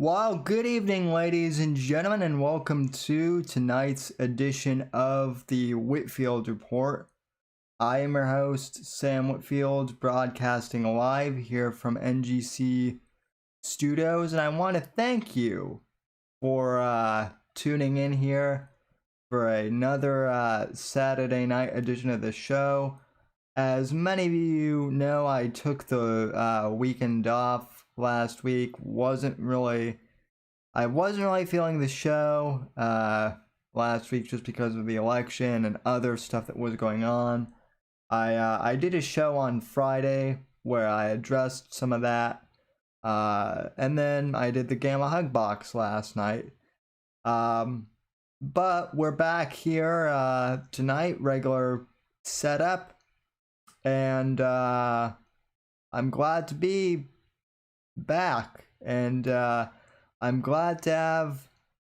Well, good evening, ladies and gentlemen, and welcome to tonight's edition of the Whitfield Report. I am your host, Sam Whitfield, broadcasting live here from NGC Studios, and I want to thank you for tuning in here for another Saturday night edition of the show. As many of you know, I took the weekend off last week. I wasn't really feeling the show last week just because of the election and other stuff that was going on. I did a show on Friday where I addressed some of that, and then I did the Gamma Hug Box last night. But we're back here tonight, regular setup, and I'm glad to be back, and I'm glad to have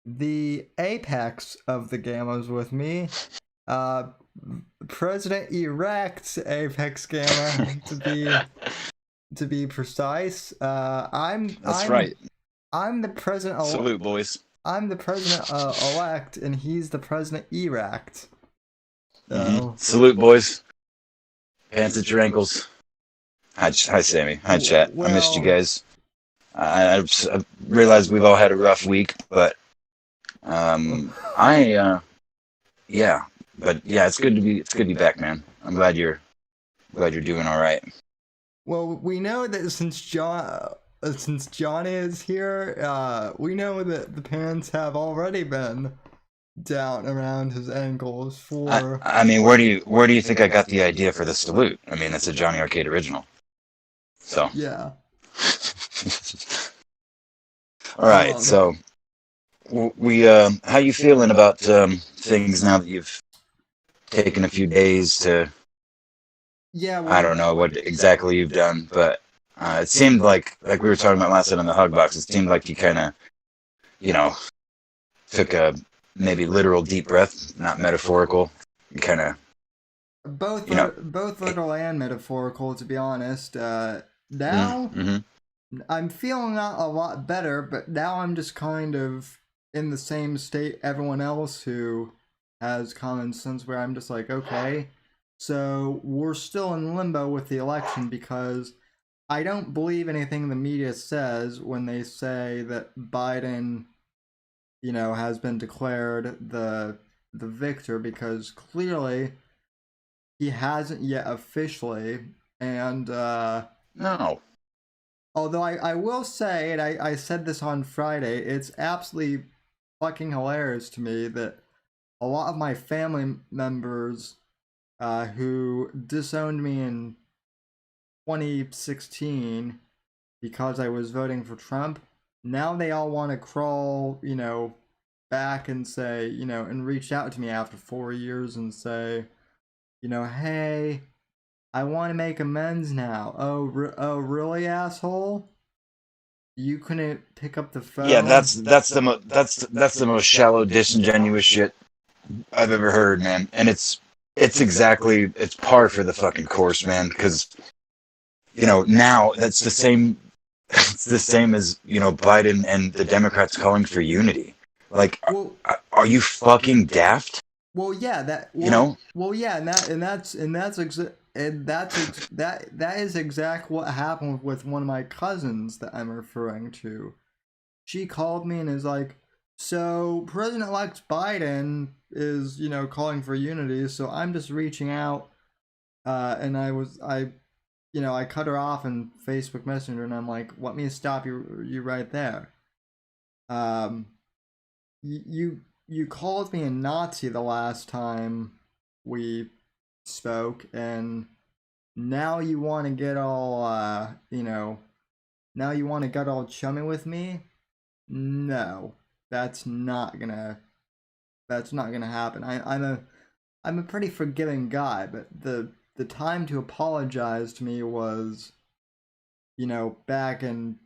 the apex of the Gammas with me, President-elect Apex Gamma, to be precise. That's right. I'm the president. Salute, boys. I'm the president elect, and he's the president erect. So, Salute, boys. Pants at your ankles. Hi, Sammy. Hi, chat. I missed you guys. I realized we've all had a rough week, but it's good to be back, man. I'm glad you're doing all right. Well, we know that since Johnny is here, we know that the parents have already been down around his ankles for. I mean, where do you think I got the idea for the salute? I mean, it's a Johnny Arcade original. So yeah. All right, so we how you feeling about things now that you've taken a few days to? Yeah, well, I don't know what exactly you've done, but it seemed like we were talking about last night on the Hug Box. It seemed like you kind of, took a maybe literal deep breath, not metaphorical. You kind of both literal and metaphorical, to be honest. Now I'm feeling not a lot better, but now I'm just kind of in the same state everyone else who has common sense, where I'm just like, okay, so we're still in limbo with the election because I don't believe anything the media says when they say that Biden, has been declared the victor, because clearly he hasn't yet officially. And no. Although I will say, and I said this on Friday, it's absolutely fucking hilarious to me that a lot of my family members who disowned me in 2016 because I was voting for Trump, now they all want to crawl, back and say, and reach out to me after 4 years and say, hey, I want to make amends now. Oh, really, asshole? You couldn't pick up the phone? Yeah, that's the most shallow, disingenuous shit I've ever heard, man. And it's par for the fucking course, man. Because now that's the same. It's the same as Biden and the Democrats calling for unity. Like, are you fucking daft? Well, yeah, that Well, yeah, that is exactly what happened with one of my cousins that I'm referring to. She called me and is like, "So President-elect Biden is, calling for unity, so I'm just reaching out." And I cut her off in Facebook Messenger, and I'm like, "Let me stop you right there. You called me a Nazi the last time we spoke, and now you want to get all, now you want to get all chummy with me? No, that's not gonna happen. I'm a pretty forgiving guy, but the time to apologize to me was, back in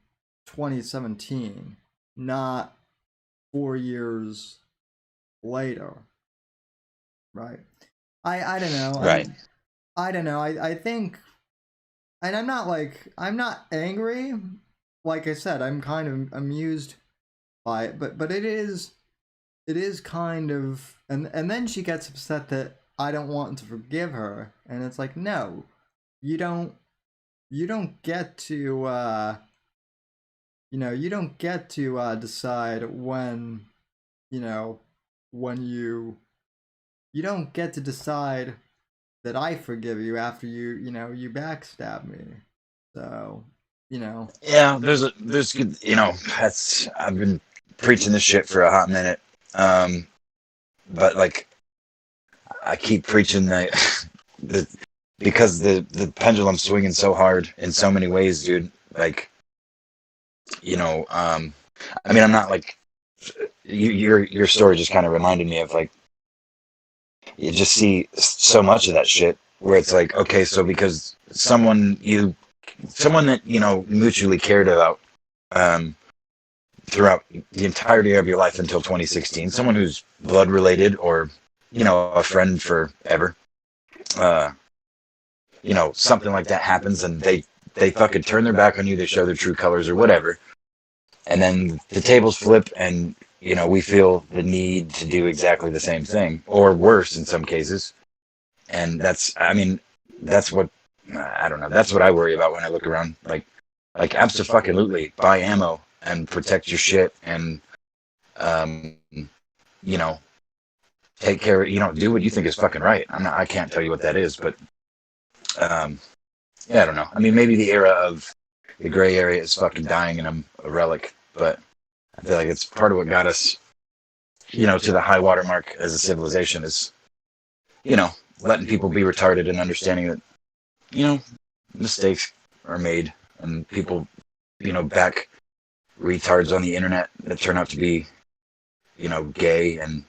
2017, not 4 years later, right? I don't know. Right. I don't know. I think, and I'm not angry. Like I said, I'm kind of amused by it, but it is kind of, and then she gets upset that I don't want to forgive her, and it's like, no, you don't get to you don't get to decide when, you know, when you don't get to decide that I forgive you after you backstab me. So, Yeah, there's good, that's I've been preaching this shit for a hot minute. But like I keep preaching the because the pendulum's swinging so hard in so many ways, dude. Like, I mean, I'm not like your story just kind of reminded me of like you just see so much of that shit where it's like, okay, so because someone that mutually cared about um, throughout the entirety of your life until 2016, someone who's blood related or a friend forever, uh, something like that happens and they fucking turn their back on you, they show their true colors or whatever, and then the tables flip and we feel the need to do exactly the same thing or worse in some cases. And that's what I don't know. That's what I worry about when I look around. Like absolutely, buy ammo and protect your shit, and um, you know, take care. Do what you think is fucking right. I can't tell you what that is, but um, yeah, I don't know. I mean, maybe the era of the gray area is fucking dying, and I'm a relic. But I feel like it's part of what got us, to the high water mark as a civilization is, letting people be retarded and understanding that, mistakes are made and people, back retards on the internet that turn out to be, gay and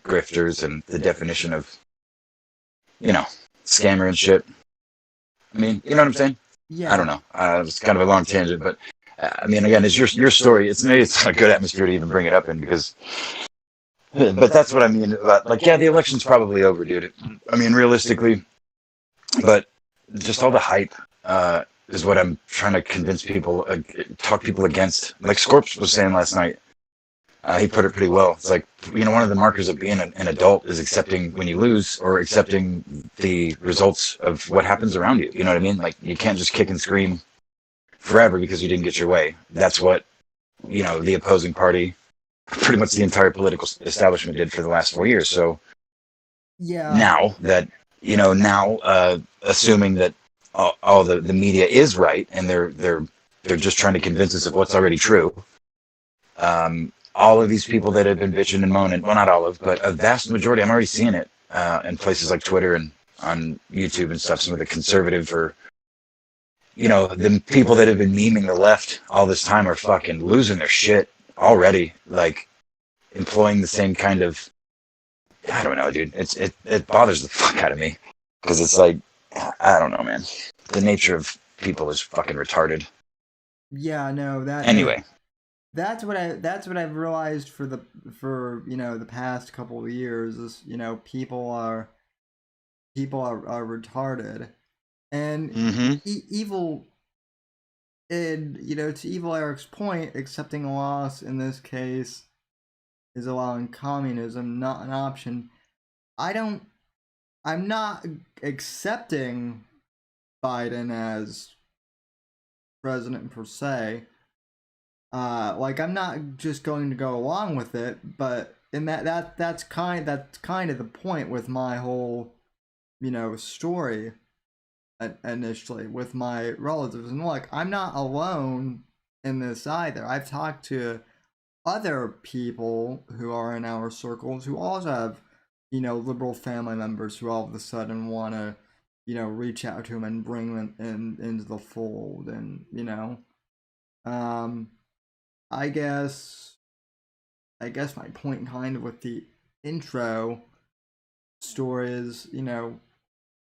grifters and the definition of, scammer and shit. I mean, you know what I'm saying? yeah, I don't know. It's kind of a long tangent, but I mean, again, it's your story. Maybe it's not a good atmosphere to even bring it up in because, but that's what I mean. Like, yeah, the election's probably over, dude. I mean, realistically, but just all the hype is what I'm trying to convince people, talk people against. Like Scorps was saying last night, he put it pretty well. It's like, one of the markers of being an adult is accepting when you lose or accepting the results of what happens around you. You know what I mean? Like, you can't just kick and scream forever because you didn't get your way. That's what, the opposing party, pretty much the entire political establishment did for the last 4 years. So yeah, now that, assuming that all the media is right and they're just trying to convince us of what's already true. All of these people that have been bitching and moaning, well, not all of, but a vast majority, I'm already seeing it in places like Twitter and on YouTube and stuff. Some of the conservative or, the people that have been memeing the left all this time are fucking losing their shit already. Like, employing the same kind of, I don't know, dude. It bothers the fuck out of me because it's like, I don't know, man. The nature of people is fucking retarded. yeah. No, Anyway. that's what I've realized for the past couple of years is people are retarded, and Mm-hmm. evil. And to Evil Eric's point, accepting a loss in this case is allowing communism, not an option. I don't. I'm not accepting Biden as president per se. Like, I'm not just going to go along with it, but in that's kind of the point with my whole story initially with my relatives. And look, I'm not alone in this either. I've talked to other people who are in our circles who also have liberal family members who all of a sudden want to reach out to them and bring them into the fold. And um I guess my point kind of with the intro story is,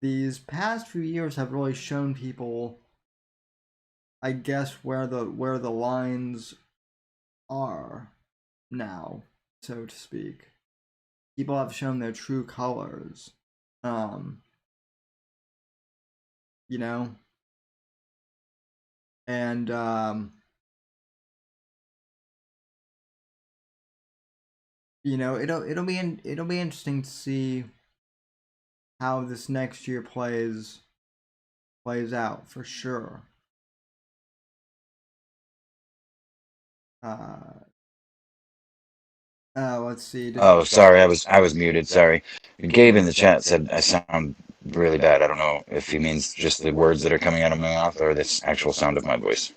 these past few years have really shown people, I guess, where the lines are now, so to speak. People have shown their true colors. Um, you know, and it'll be interesting to see how this next year plays out for sure. Uh, let's see. Oh, sorry, I was muted. Sorry. Gabe in the chat said I sound really bad. I don't know if he means just the words that are coming out of my mouth or this actual sound of my voice.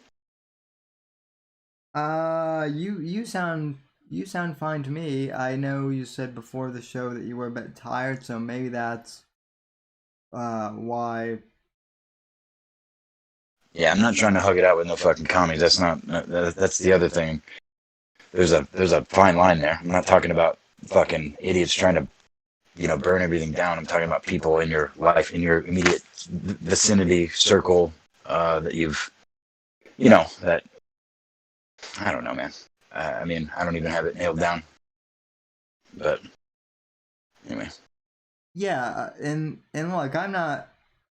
You sound fine to me. I know you said before the show that you were a bit tired, so maybe that's why. Yeah, I'm not trying to hug it out with no fucking commies. That's not. That's the other thing. There's a fine line there. I'm not talking about fucking idiots trying to burn everything down. I'm talking about people in your life, in your immediate vicinity, circle, that you've, that, I don't know, man. I mean, I don't even have it nailed down. But, anyway. Yeah, and look, I'm not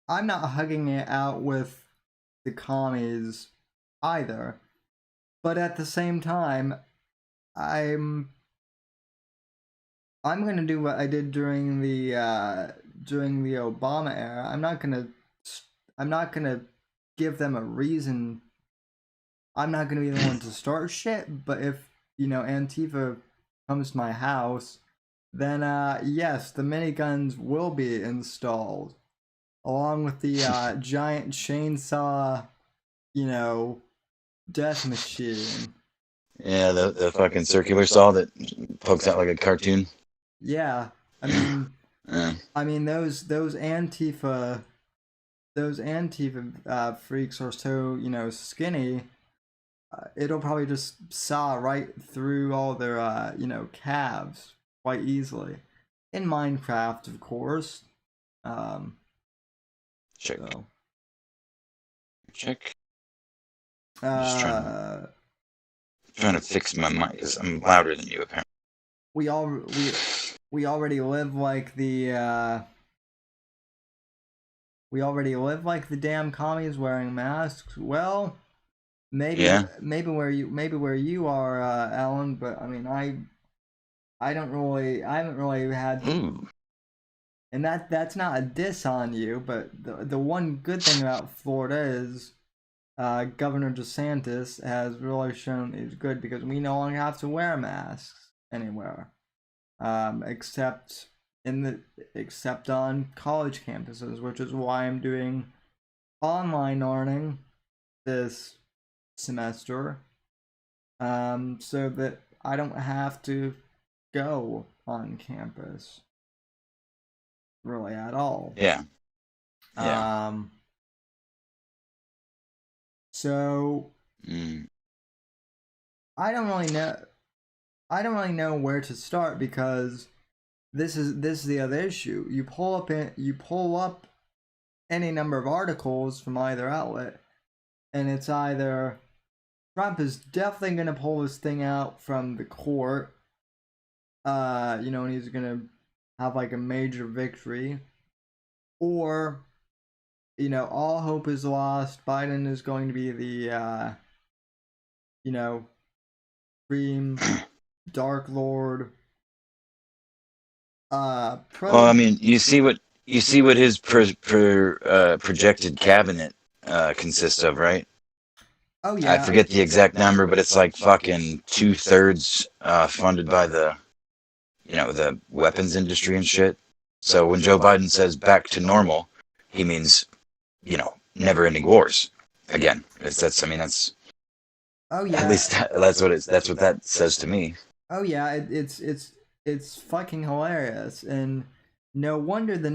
hugging it out with the commies either. But at the same time, I'm gonna do what I did during the Obama era. I'm not gonna give them a reason. I'm not gonna be the one to start shit. But if Antifa comes to my house, then yes, the miniguns will be installed along with the giant chainsaw, death machine. Yeah, the fucking circular saw that pokes out like a cartoon. Yeah, I mean, those Antifa freaks are so skinny. It'll probably just saw right through all their calves quite easily. In Minecraft, of course. Check. So. Check. Just Uh, trying to fix my mic because I'm louder than you apparently. We already live like the we already live like the damn commies wearing masks. Well, maybe where you are, Alan. But I mean, I haven't really had. Ooh. And that's not a diss on you, but the one good thing about Florida is Governor DeSantis has really shown he's good because we no longer have to wear masks anywhere, except on college campuses, which is why I'm doing online learning this semester, so that I don't have to go on campus really at all. Yeah. Yeah. So I don't really know where to start because this is the other issue. You pull up any number of articles from either outlet, and it's either Trump is definitely gonna pull this thing out from the court, and he's gonna have like a major victory, or all hope is lost. Biden is going to be the Supreme Dark Lord. Well, I mean, you see what his projected cabinet consists of, right? Oh yeah. I forget the exact number, but it's like fucking 2/3 funded by the the weapons industry and shit. So when Joe Biden says back to normal, he means never-ending wars again. That's Oh yeah. At least that's what that says to me. Oh yeah, it's fucking hilarious, and no wonder the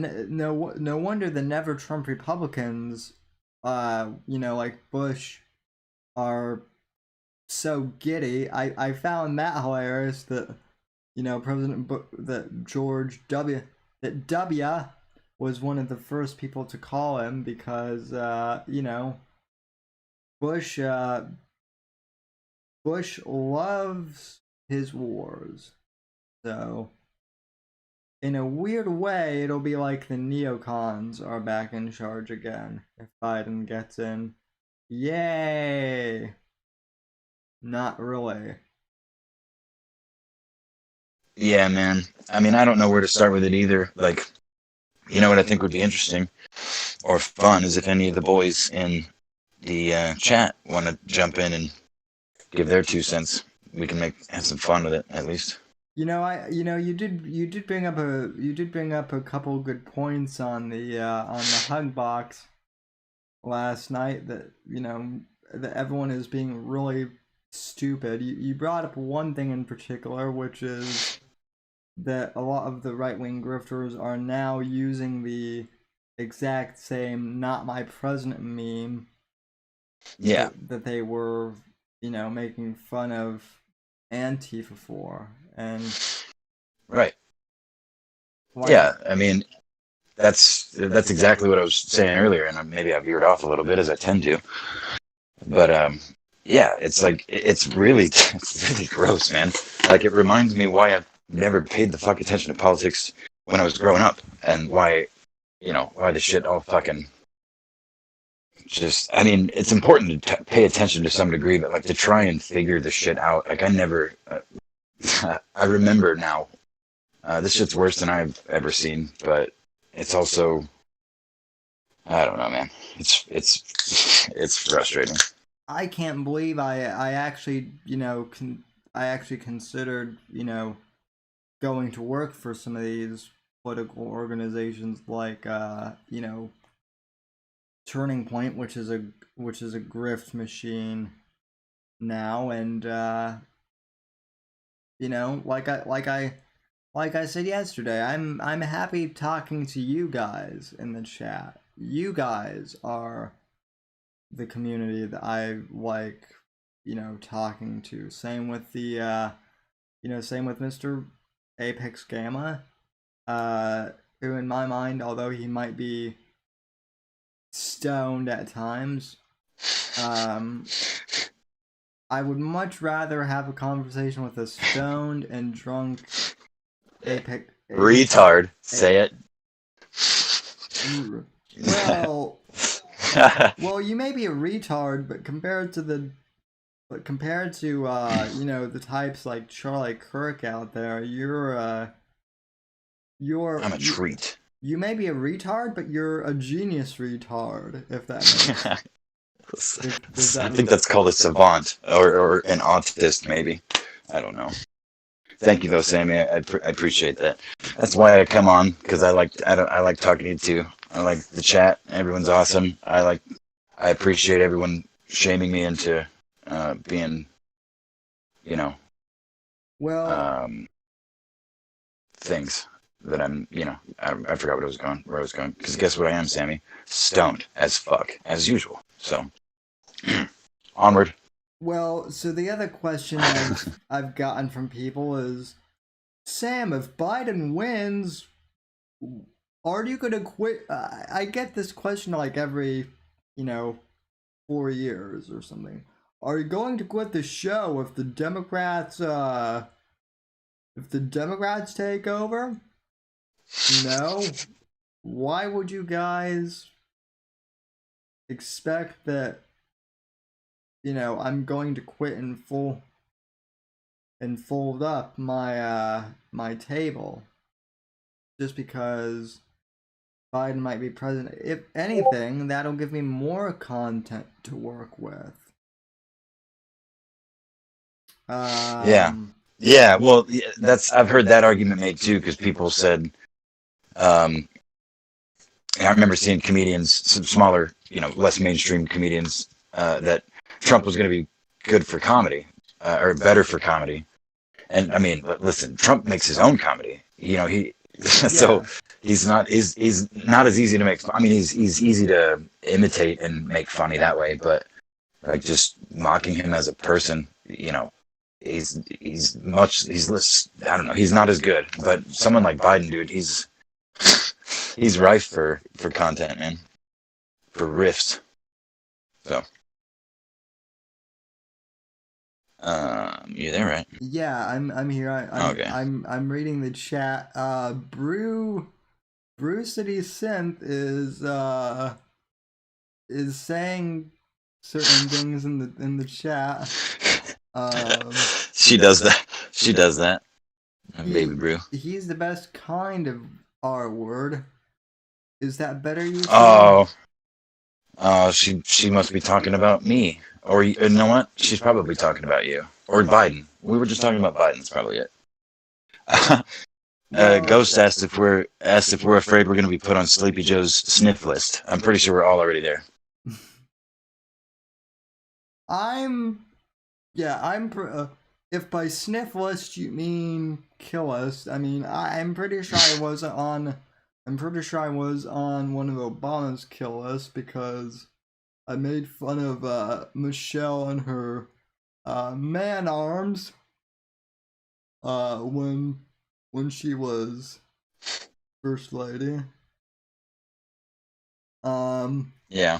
never Trump Republicans, like Bush, are so giddy. I found that hilarious that that George W was one of the first people to call him because Bush Bush loves his wars. So, in a weird way, it'll be like the neocons are back in charge again if Biden gets in. Yay! Not really. Yeah, man. I mean, I don't know where to start with it either. Like, you know what I think would be interesting or fun is if any of the boys in the chat want to jump in and give their 2 cents. We can have some fun with it at least. You did bring up a couple good points on the hug box last night that that everyone is being really stupid. You brought up one thing in particular, which is that a lot of the right wing grifters are now using the exact same "not my president" meme Yeah. that they were, making fun of Antifa for. And Right. like, Yeah. I mean, that's exactly what I was saying earlier, and maybe I veered off a little bit as I tend to. But yeah, it's like it's really gross, man. Like it reminds me why I've never paid the fuck attention to politics when I was growing up, and why why the shit all fucking just. I mean, it's important to pay attention to some degree, but like to try and figure the shit out. Like I never. I remember now. This shit's worse than I've ever seen, but it's also. I don't know, man. It's frustrating. I can't believe I actually I actually considered going to work for some of these political organizations like Turning Point, which is a grift machine now. And like I said yesterday, I'm happy talking to you guys in the chat. You guys are the community that I like, talking to. Same with same with Mr. Apex Gamma, who in my mind, although he might be stoned at times, I would much rather have a conversation with a stoned and drunk Apex retard. Say it. Well, you may be a retard, but compared to the the types like Charlie Kirk out there, you're I'm a treat. You may be a retard, but you're a genius retard, if that makes I think that's called a savant or an autist, maybe. I don't know. Thank you though, Sammy. I appreciate that. That's why I come on, because I like talking to you too. I like the chat. Everyone's awesome. I appreciate everyone shaming me into being, things that I'm, I forgot where I was going. Because guess what I am, Sammy? Stoned as fuck, as usual. So, onward. Well, so the other question I've gotten from people is, Sam, if Biden wins, are you going to quit? I get this question like every, 4 years or something. Are you going to quit the show if the Democrats take over? No. Why would you guys expect that I'm going to quit and fold up my table just because Biden might be president? If anything, that'll give me more content to work with. Yeah. Well, I've heard that argument made too, because people said, I remember seeing comedians, some smaller, less mainstream comedians, that Trump was going to be good for comedy, or better for comedy. And I mean, listen, Trump makes his own comedy. So he's not as easy to make. I mean, he's easy to imitate and make funny that way, but like just mocking him as a person, he's less. I don't know. He's not as good. But someone like Biden, dude, he's rife for content, man, for riffs. So, you there, right? Yeah, I'm here. I'm reading the chat. Brew City Synth is saying certain things in the chat. She does that. Baby Brew. He's the best kind of R word. Is that better, you two? She must be talking about me. Or you know what? She's probably talking about you. Or Biden. We were just talking about Biden. That's probably it. Ghost asked if we're afraid we're going to be put on Sleepy Joe's sniff list. I'm pretty sure we're all already there. If by sniff list you mean kill list, I mean I'm pretty sure I was on one of Obama's kill lists because I made fun of Michelle and her man arms when she was first lady. Yeah.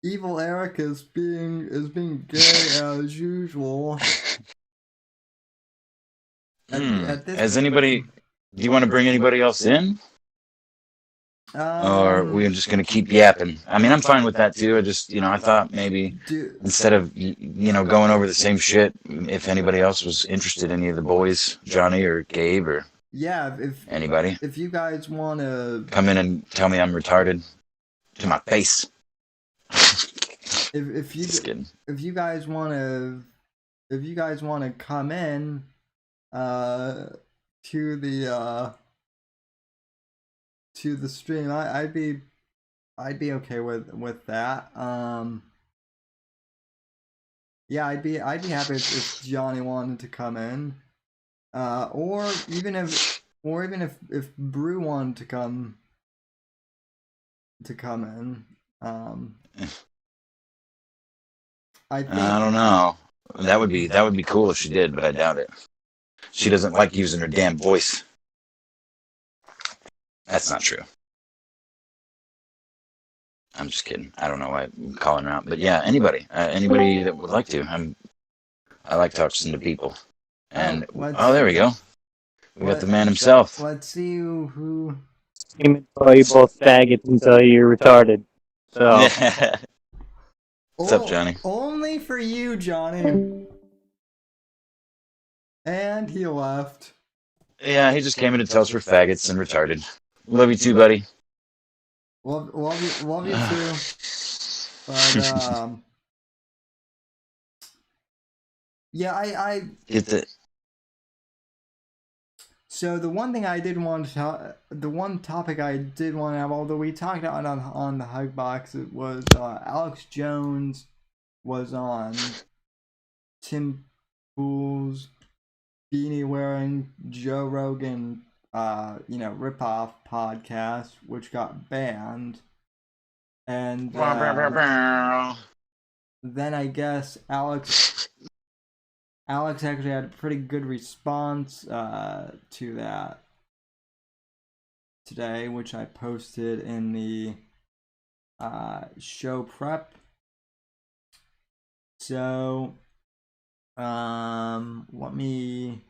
Evil Eric is being gay as usual. Has anybody? Do you want to bring anybody else in? Or are we just gonna keep yapping? I mean, I'm fine with that too. I just, I thought maybe instead of going over the same shit, if anybody else was interested, any of the boys, Johnny or Gabe or if anybody, if you guys want to come in and tell me I'm retarded to my face. If you guys want to come in to the stream, I'd be okay with that. Yeah, I'd be happy if Johnny wanted to come in, or even if Brew wanted to come in. I don't know. That would be cool if she did, but I doubt it. She doesn't like using her damn voice. That's not true. I'm just kidding. I don't know why I'm calling her out, but yeah, anybody that would like to. I like talking to people. And there we go. We got the man himself. Let's see who. Even call you both faggots until you're retarded. So. What's up, Johnny? Only for you, Johnny. And he left. Yeah, he just came in to tell us we're faggots and retarded. Love you too, buddy. Love you too. But yeah, I get the. So the one thing I did want to the one topic I did want to have, although we talked about it on the Hug Box, it was Alex Jones was on Tim Pool's beanie wearing Joe Rogan ripoff podcast, which got banned. And then I guess Alex actually had a pretty good response to that today, which I posted in the show prep. So let me.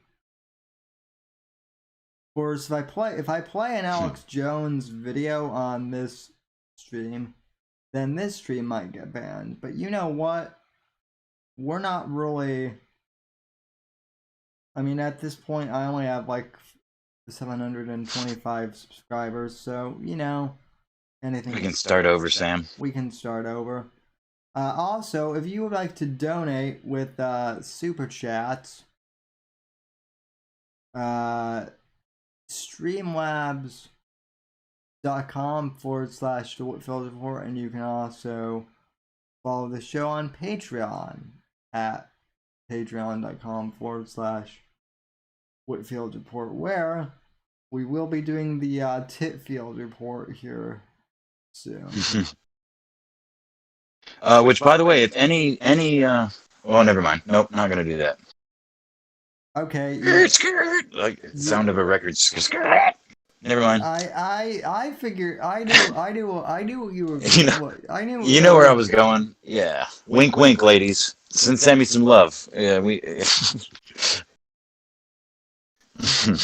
Of course, if I play an Alex Jones video on this stream, then this stream might get banned. But you know what? We're not really. I mean, at this point, I only have like 725 subscribers, so anything. We can start over, Sam. We can start over. Also, if you would like to donate with super chats, streamlabs.com/the Whitfield Report, and you can also follow the show on Patreon at patreon.com/Whitfield Report, where we will be doing the Titfield Report here soon. Which, by the way, if any well, never mind. Nope, not gonna do that. Okay. Like sound of a record. Never mind. I figure I knew what you were. I knew. You know where I was going. Yeah. Wink, wink, ladies. Send me some love. Yeah, we.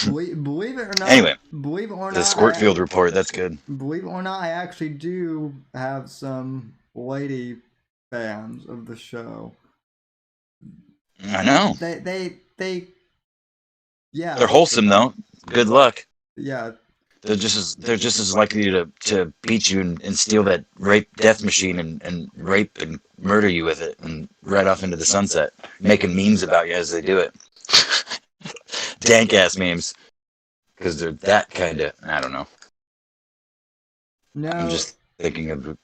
Believe it or not. Anyway, believe it or not, the Squirtfield report. That's good. Believe it or not, I actually do have some lady fans of the show. I know. They Yeah. They're wholesome though. Good luck. Yeah. They're just as likely to beat you and steal that rape death machine and rape and murder you with it and right off into the sunset, making memes about you as they do it. Dank ass memes, because they're that kind of. I don't know. No. I'm just thinking of.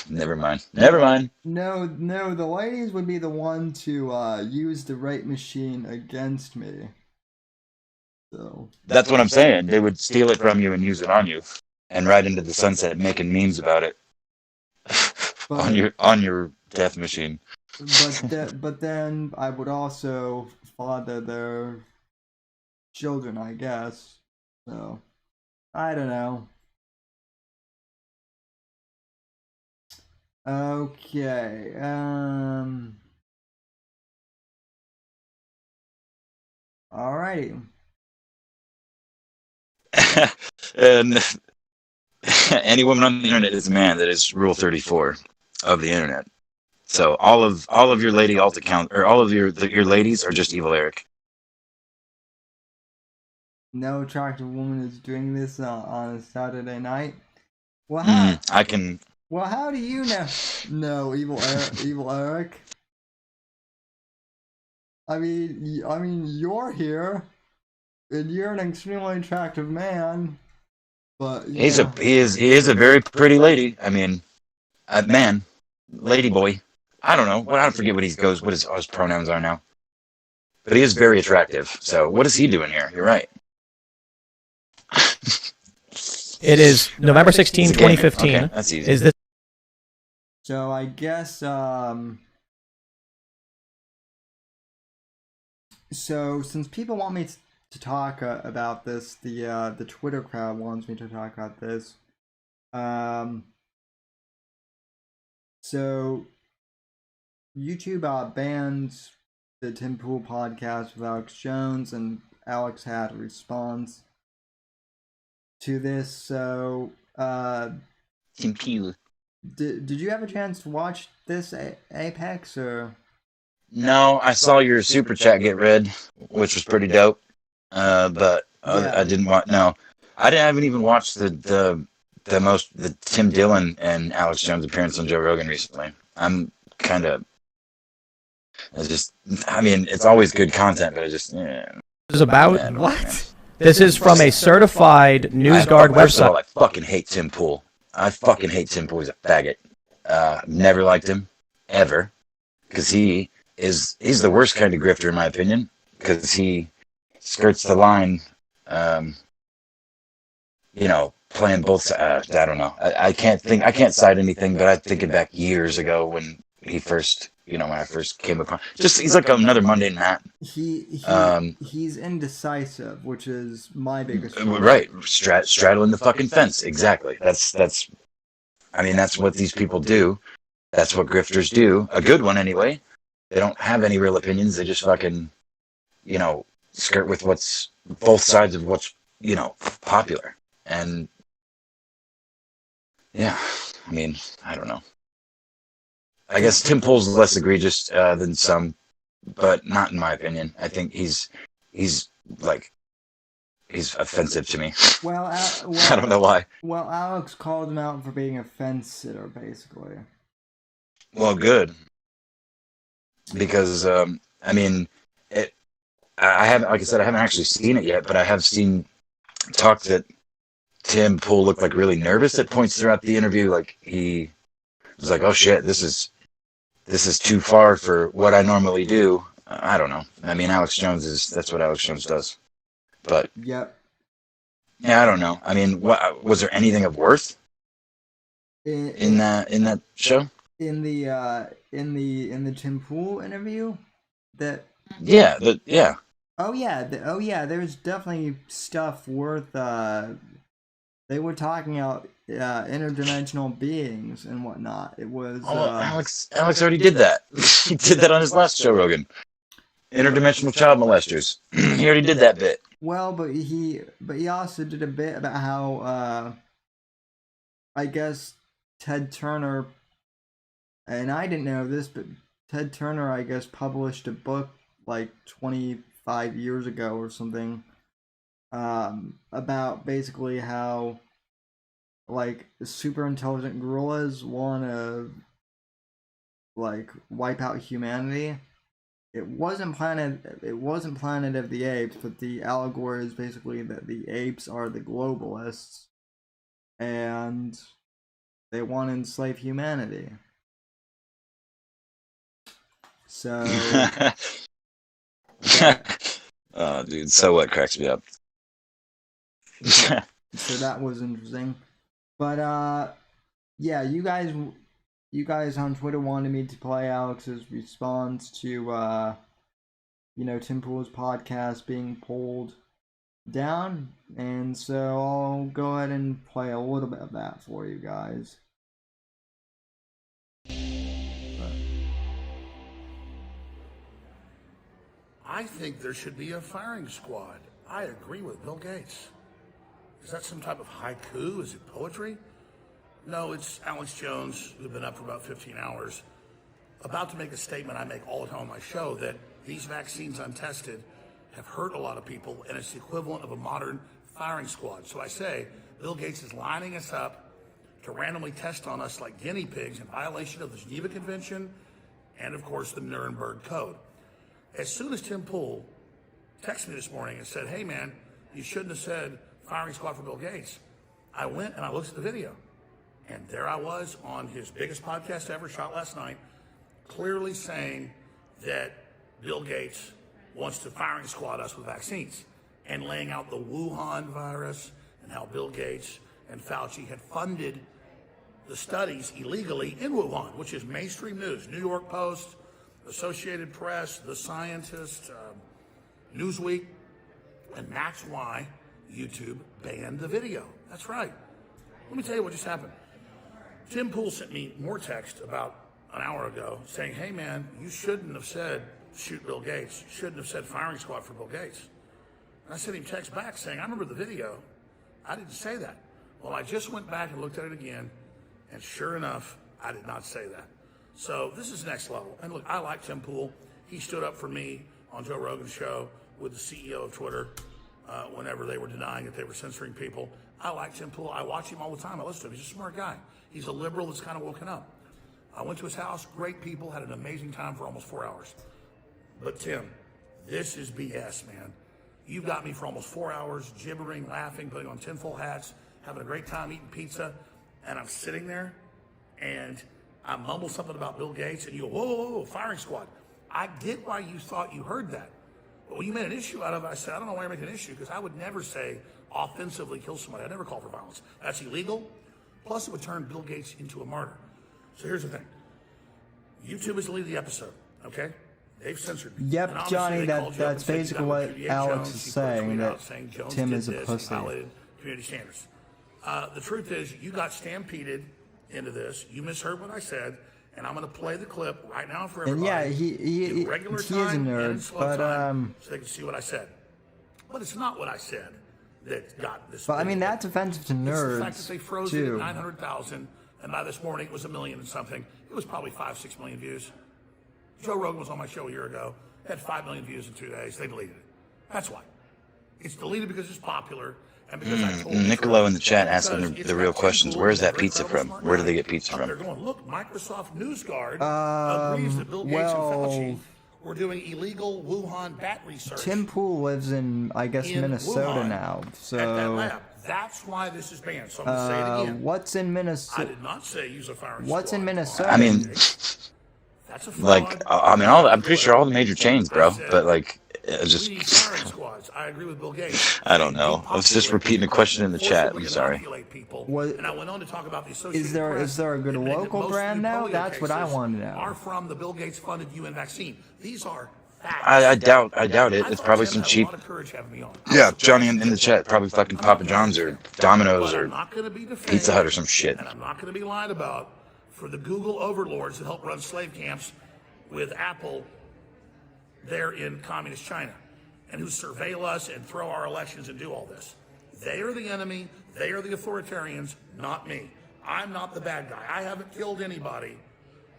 Never mind. Never mind. No. The ladies would be the one to use the rape machine against me. So. That's what I'm saying. They would steal it from you and use it on you, and right into the sunset, making memes about it. on your death machine. But then I would also father their children, I guess. So I don't know. Okay. Alrighty. And any woman on the internet is a man. That is Rule 34 of the internet. So all of your lady alt account or all of your ladies are just evil Eric. No attractive woman is doing this on a Saturday night. Well, how, I can. Well, how do you know? No, evil Eric. I mean, you're here, and you're an extremely attractive man. But he is a very pretty lady. I mean, man, lady boy. I don't know. I forget what what his pronouns are now. But he is very attractive. So what is he doing here? You're right. It is November 16, 2015. Okay, that's easy. Is this? So I guess so since people want me to talk about this, the Twitter crowd wants me to talk about this. So YouTube banned the Tim Pool podcast with Alex Jones, and Alex had a response to this. So Tim Pool. Did you have a chance to watch this Apex or? No, I saw your super chat get read, which was pretty dope. But I didn't watch. No, I haven't even watched the Tim Dillon and Alex Jones appearance on Joe Rogan recently. I'm kind of. I mean, it's always good content, but This is about what? This is from a certified NewsGuard website. First of all, I fucking hate Tim Pool. I fucking hate Tim Pool. He's a faggot. Never liked him ever, because he's the worst kind of grifter in my opinion, because he skirts the line, playing both sides. I don't know. I can't cite anything, but I'm thinking back years ago when he first, when I first came upon. He's like another mundane Matt. He's indecisive, which is my biggest problem. Right, straddling the fucking fence. Exactly. That's what these people do. That's what grifters do. A good one, anyway. They don't have any real opinions. They just fucking, skirt with what's both sides of what's, popular. And yeah, I mean, I don't know. I guess Tim Pool's less egregious than some, but not in my opinion. I think he's offensive to me. Well, I don't know why. Well, Alex called him out for being a fence sitter, basically. Well, good. Because I mean, I haven't, like I said, I haven't actually seen it yet, but I have seen talk that Tim Pool looked like really nervous at points throughout the interview. Like he was like, "Oh shit, this is too far for what I normally do." I don't know. I mean, that's what Alex Jones does. But yep. Yeah, I don't know. I mean, was there anything of worth in that show? In the Tim Pool interview, that. Yeah. Oh yeah. There's definitely stuff worth. They were talking about interdimensional beings and whatnot. It was. Alex already did that. He did that on his last show, Rogan. Interdimensional child molesters. He already did that bit. Well, but he also did a bit about how I guess Ted Turner, and I didn't know this, but Ted Turner, I guess, published a book like 20 5 years ago or something, about basically how like super intelligent gorillas want to like wipe out humanity. It wasn't Planet of the Apes, but the allegory is basically that the apes are the globalists and they want to enslave humanity. So oh dude, so what cracks me up. So that was interesting. But yeah, you guys on Twitter wanted me to play Alex's response to Tim Pool's podcast being pulled down, and so I'll go ahead and play a little bit of that for you guys. I think there should be a firing squad. I agree with Bill Gates. Is that some type of haiku? Is it poetry? No, it's Alex Jones, who's been up for about 15 hours, about to make a statement I make all the time on my show that these vaccines untested have hurt a lot of people, and it's the equivalent of a modern firing squad. So I say, Bill Gates is lining us up to randomly test on us like guinea pigs in violation of the Geneva Convention and, of course, the Nuremberg Code. As soon as Tim Pool texted me this morning and said, hey, man, you shouldn't have said firing squad for Bill Gates, I went and I looked at the video. And there I was on his biggest podcast ever, shot last night, clearly saying that Bill Gates wants to firing squad us with vaccines and laying out the Wuhan virus and how Bill Gates and Fauci had funded the studies illegally in Wuhan, which is mainstream news. New York Post, Associated Press, The Scientist, Newsweek, and that's why YouTube banned the video. That's right. Let me tell you what just happened. Tim Pool sent me more text about an hour ago saying, hey man, you shouldn't have said shoot Bill Gates. You shouldn't have said firing squad for Bill Gates. And I sent him text back saying, I remember the video. I didn't say that. Well, I just went back and looked at it again, and sure enough, I did not say that. So this is next level. And look, I like Tim Pool. He stood up for me on Joe Rogan's show with the CEO of Twitter whenever they were denying that they were censoring people. I like Tim Pool. I watch him all the time. I listen to him. He's a smart guy. He's a liberal that's kind of woken up. I went to his house. Great people. Had an amazing time for almost 4 hours. But Tim, this is BS, man. You got me for almost 4 hours, gibbering, laughing, putting on tinfoil hats, having a great time eating pizza, and I'm sitting there, and I mumble something about Bill Gates, and you go, whoa, whoa, whoa, firing squad. I get why you thought you heard that. But when you made an issue out of it, I said, I don't know why you're making an issue, because I would never say offensively kill somebody. I'd never call for violence. That's illegal. Plus, it would turn Bill Gates into a martyr. So here's the thing. YouTube is the lead of the episode, okay? They've censored me. Yep, Johnny, that's basically what Alex is saying, that Tim is a pussy. Community standards. The truth is, you got stampeded into this. You misheard what I said, and I'm going to play the clip right now for everybody. And yeah, he is a nerd, but so they can see what I said. But it's not what I said that got this. But I mean, that's offensive to nerds. It's the fact that they froze it at 900,000, and by this morning it was 1 million and something. It was probably 5-6 million views. Joe Rogan was on my show a year ago. Had 5 million views in 2 days. They deleted it. That's why. It's deleted because it's popular. And because I told Niccolo in the chat asking the real questions. Where's that pizza from? Where do they get pizza from? They're going, look, Microsoft NewsGuard agrees that Bill Gates and Fauci were doing illegal Wuhan bat research. Tim Pool lives in, I guess, Minnesota Wuhan, now. So at that lab. That's why this is banned. So I'm going to say it again. What's in Minnesota? I did not say use a firing What's squad. in Minnesota? I mean, that's a fraud. like, I mean, I'm pretty sure all the major chains, bro. But like, it's just. We need firing squads. I agree with Bill Gates. I don't know. I was just repeating a question in the chat. I'm sorry. And I went on to talk about the Associated Is there a good local brand now? That's what I want to know. Are from the Bill Gates funded UN vaccine. These are facts. I doubt it. It's probably some cheap. Yeah, Johnny in the chat, probably fucking Papa John's or Domino's or Pizza Hut or some shit. And I'm not going to be lied about for the Google overlords that help run slave camps with Apple there in communist China and who surveil us and throw our elections and do all this. They are the enemy. They are the authoritarians, not me. I'm not the bad guy. I haven't killed anybody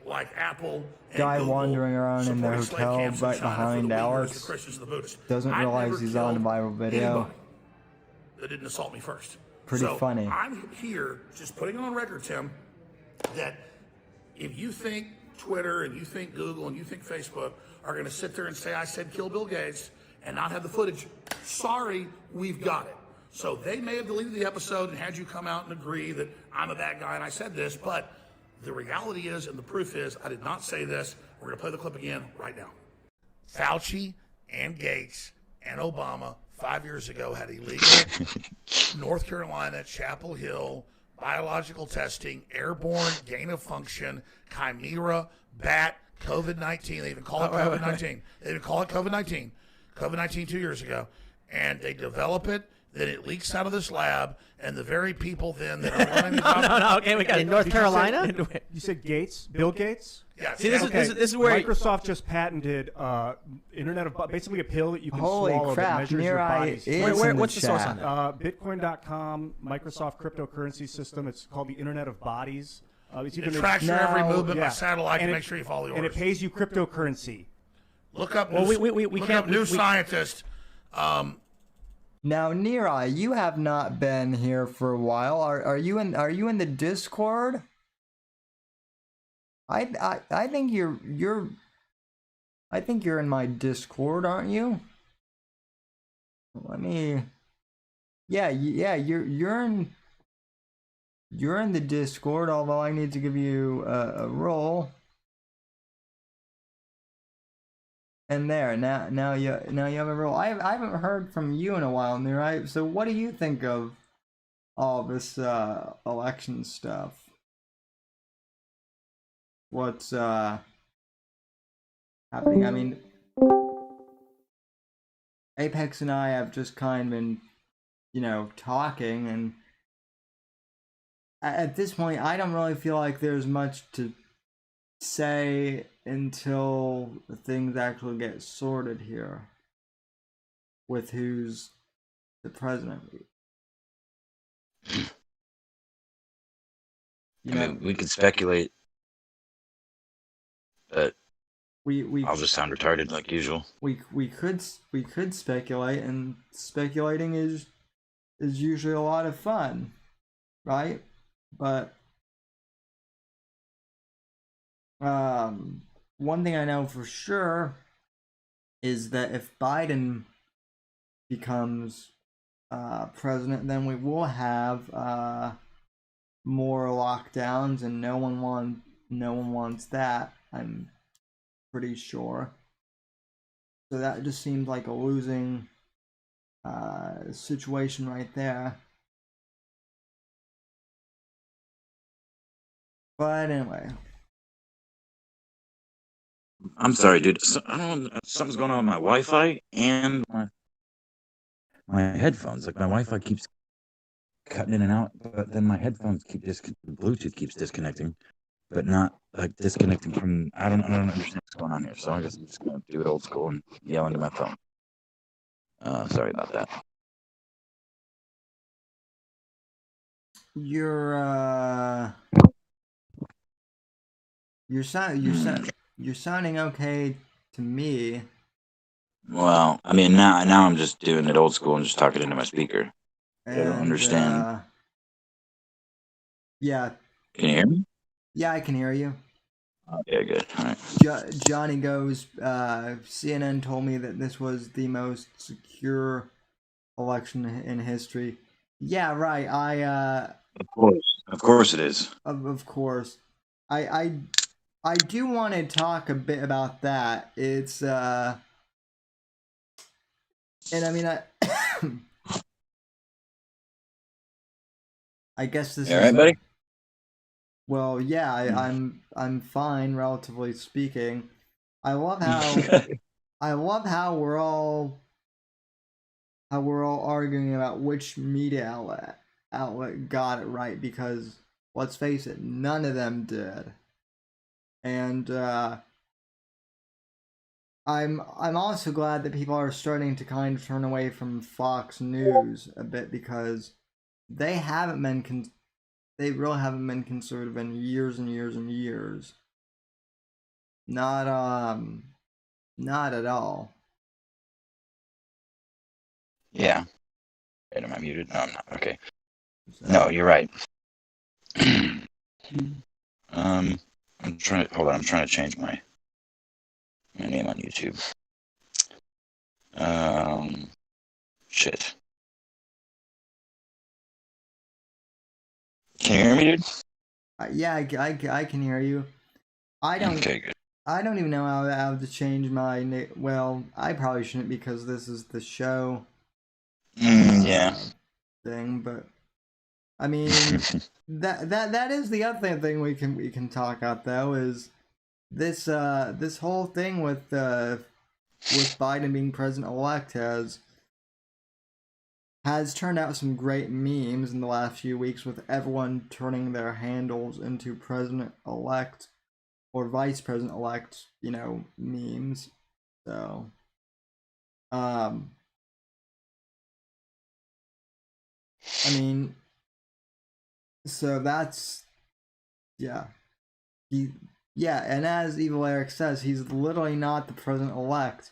like Apple and Guy Google wandering around in their supporting slave hotel camps in right China for the behind Uyghurs, Alex the Christians, the Buddhists. doesn't I've realize never he's on a killed viral video. anybody that didn't assault me first. Pretty so funny. I'm here just putting on record, Tim, that if you think Twitter and you think Google and you think Facebook are going to sit there and say, I said kill Bill Gates and not have the footage, sorry, we've got it. So they may have deleted the episode and had you come out and agree that I'm a bad guy and I said this, but the reality is, and the proof is, I did not say this. We're going to play the clip again right now. Fauci and Gates and Obama 5 years ago had illegal North Carolina, Chapel Hill, biological testing, airborne, gain of function, chimera, bat, COVID-19. They even call it COVID-19. They even call it COVID-19. COVID-19 2 years ago. And they develop it. Then it leaks out of this lab, and the very people then that are running the no, okay, we got In North Carolina? You said Gates, Bill Gates? Yeah, See, this is where Microsoft just patented Internet of basically a pill that you can Holy swallow crap, that measures your Mirai body's. is in what's the source chat. on that? Bitcoin.com, Microsoft cryptocurrency system. It's called the Internet of Bodies. It's it tracks your every movement by yeah. satellite And to it- make sure you follow the And it orders. pays you cryptocurrency. Look up. Well, New, we look can't- up New we- Scientist. Now, Nirai, you have not been here for a while. Are you in the Discord? I think you're I think you're in my Discord, aren't you? Let me. Yeah, you're in the Discord. Although I need to give you a role. And there, now you have a role. I haven't heard from you in a while, right? So what do you think of all this election stuff? What's happening? I mean, Apex and I have just kind of been, talking, and at this point, I don't really feel like there's much to say until things actually get sorted here with who's the president. I mean, we could speculate, but I'll just sound retarded like usual. We could speculate, and speculating is usually a lot of fun, right? But one thing I know for sure is that if Biden becomes president, then we will have more lockdowns, and no one wants that. I'm pretty sure. So that just seems like a losing situation right there. But anyway. I'm sorry, dude. I don't know. Something's going on with my Wi-Fi and my headphones. Like, my Wi-Fi keeps cutting in and out, but then my headphones Bluetooth keeps disconnecting, but not like disconnecting from. I don't understand what's going on here. So I guess I'm just gonna do it old school and yell into my phone. Sorry about that. You're sounding okay to me. Well, I mean, now I'm just doing it old school and just talking into my speaker. And, I don't understand. Yeah. Can you hear me? Yeah, I can hear you. Okay, good. All right. Johnny goes, CNN told me that this was the most secure election in history. Yeah, right. Of course it is. Of course. I do want to talk a bit about that. It's and I mean I guess this You all right, buddy? Well, yeah, I'm fine, relatively speaking. I love how we're all arguing about which media outlet got it right, because let's face it, none of them did. And I'm also glad that people are starting to kind of turn away from Fox News a bit, because they really haven't been conservative in years and years and years. Not not at all. Yeah. Wait, am I muted? No, I'm not. Okay. No, you're right. I'm trying to hold on. I'm trying to change my name on YouTube. Shit. Can you hear me, dude? Yeah, I can hear you. I don't. Okay, good. I don't even know how to change my name. Well, I probably shouldn't because this is the show. Yeah. Thing, but I mean that is the other thing we can talk about though is this this whole thing with Biden being president-elect has turned out some great memes in the last few weeks with everyone turning their handles into president-elect or vice president-elect, you know, memes. So I mean, so that's yeah. And as Evil Eric says, he's literally not the president-elect.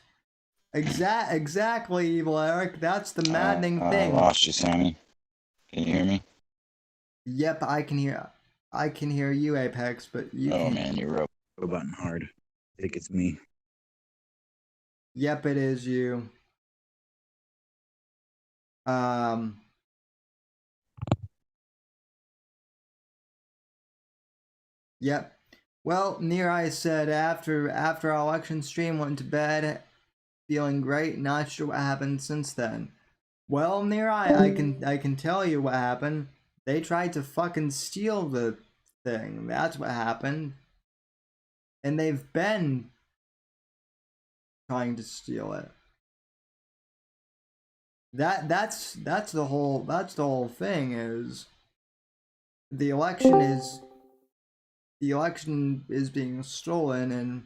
Exactly, Evil Eric. That's the maddening thing. I lost you, Sammy. Can you hear me? Yep, I can hear you, Apex, but you Oh, man, you're roboting hard. I think it's me. Yep, it is you. Yep. Well, Near said after our election stream, went to bed feeling great, not sure what happened since then. Well, Near I can tell you what happened. They tried to fucking steal the thing. That's what happened. And they've been trying to steal it. That's the whole thing is the election is being stolen, and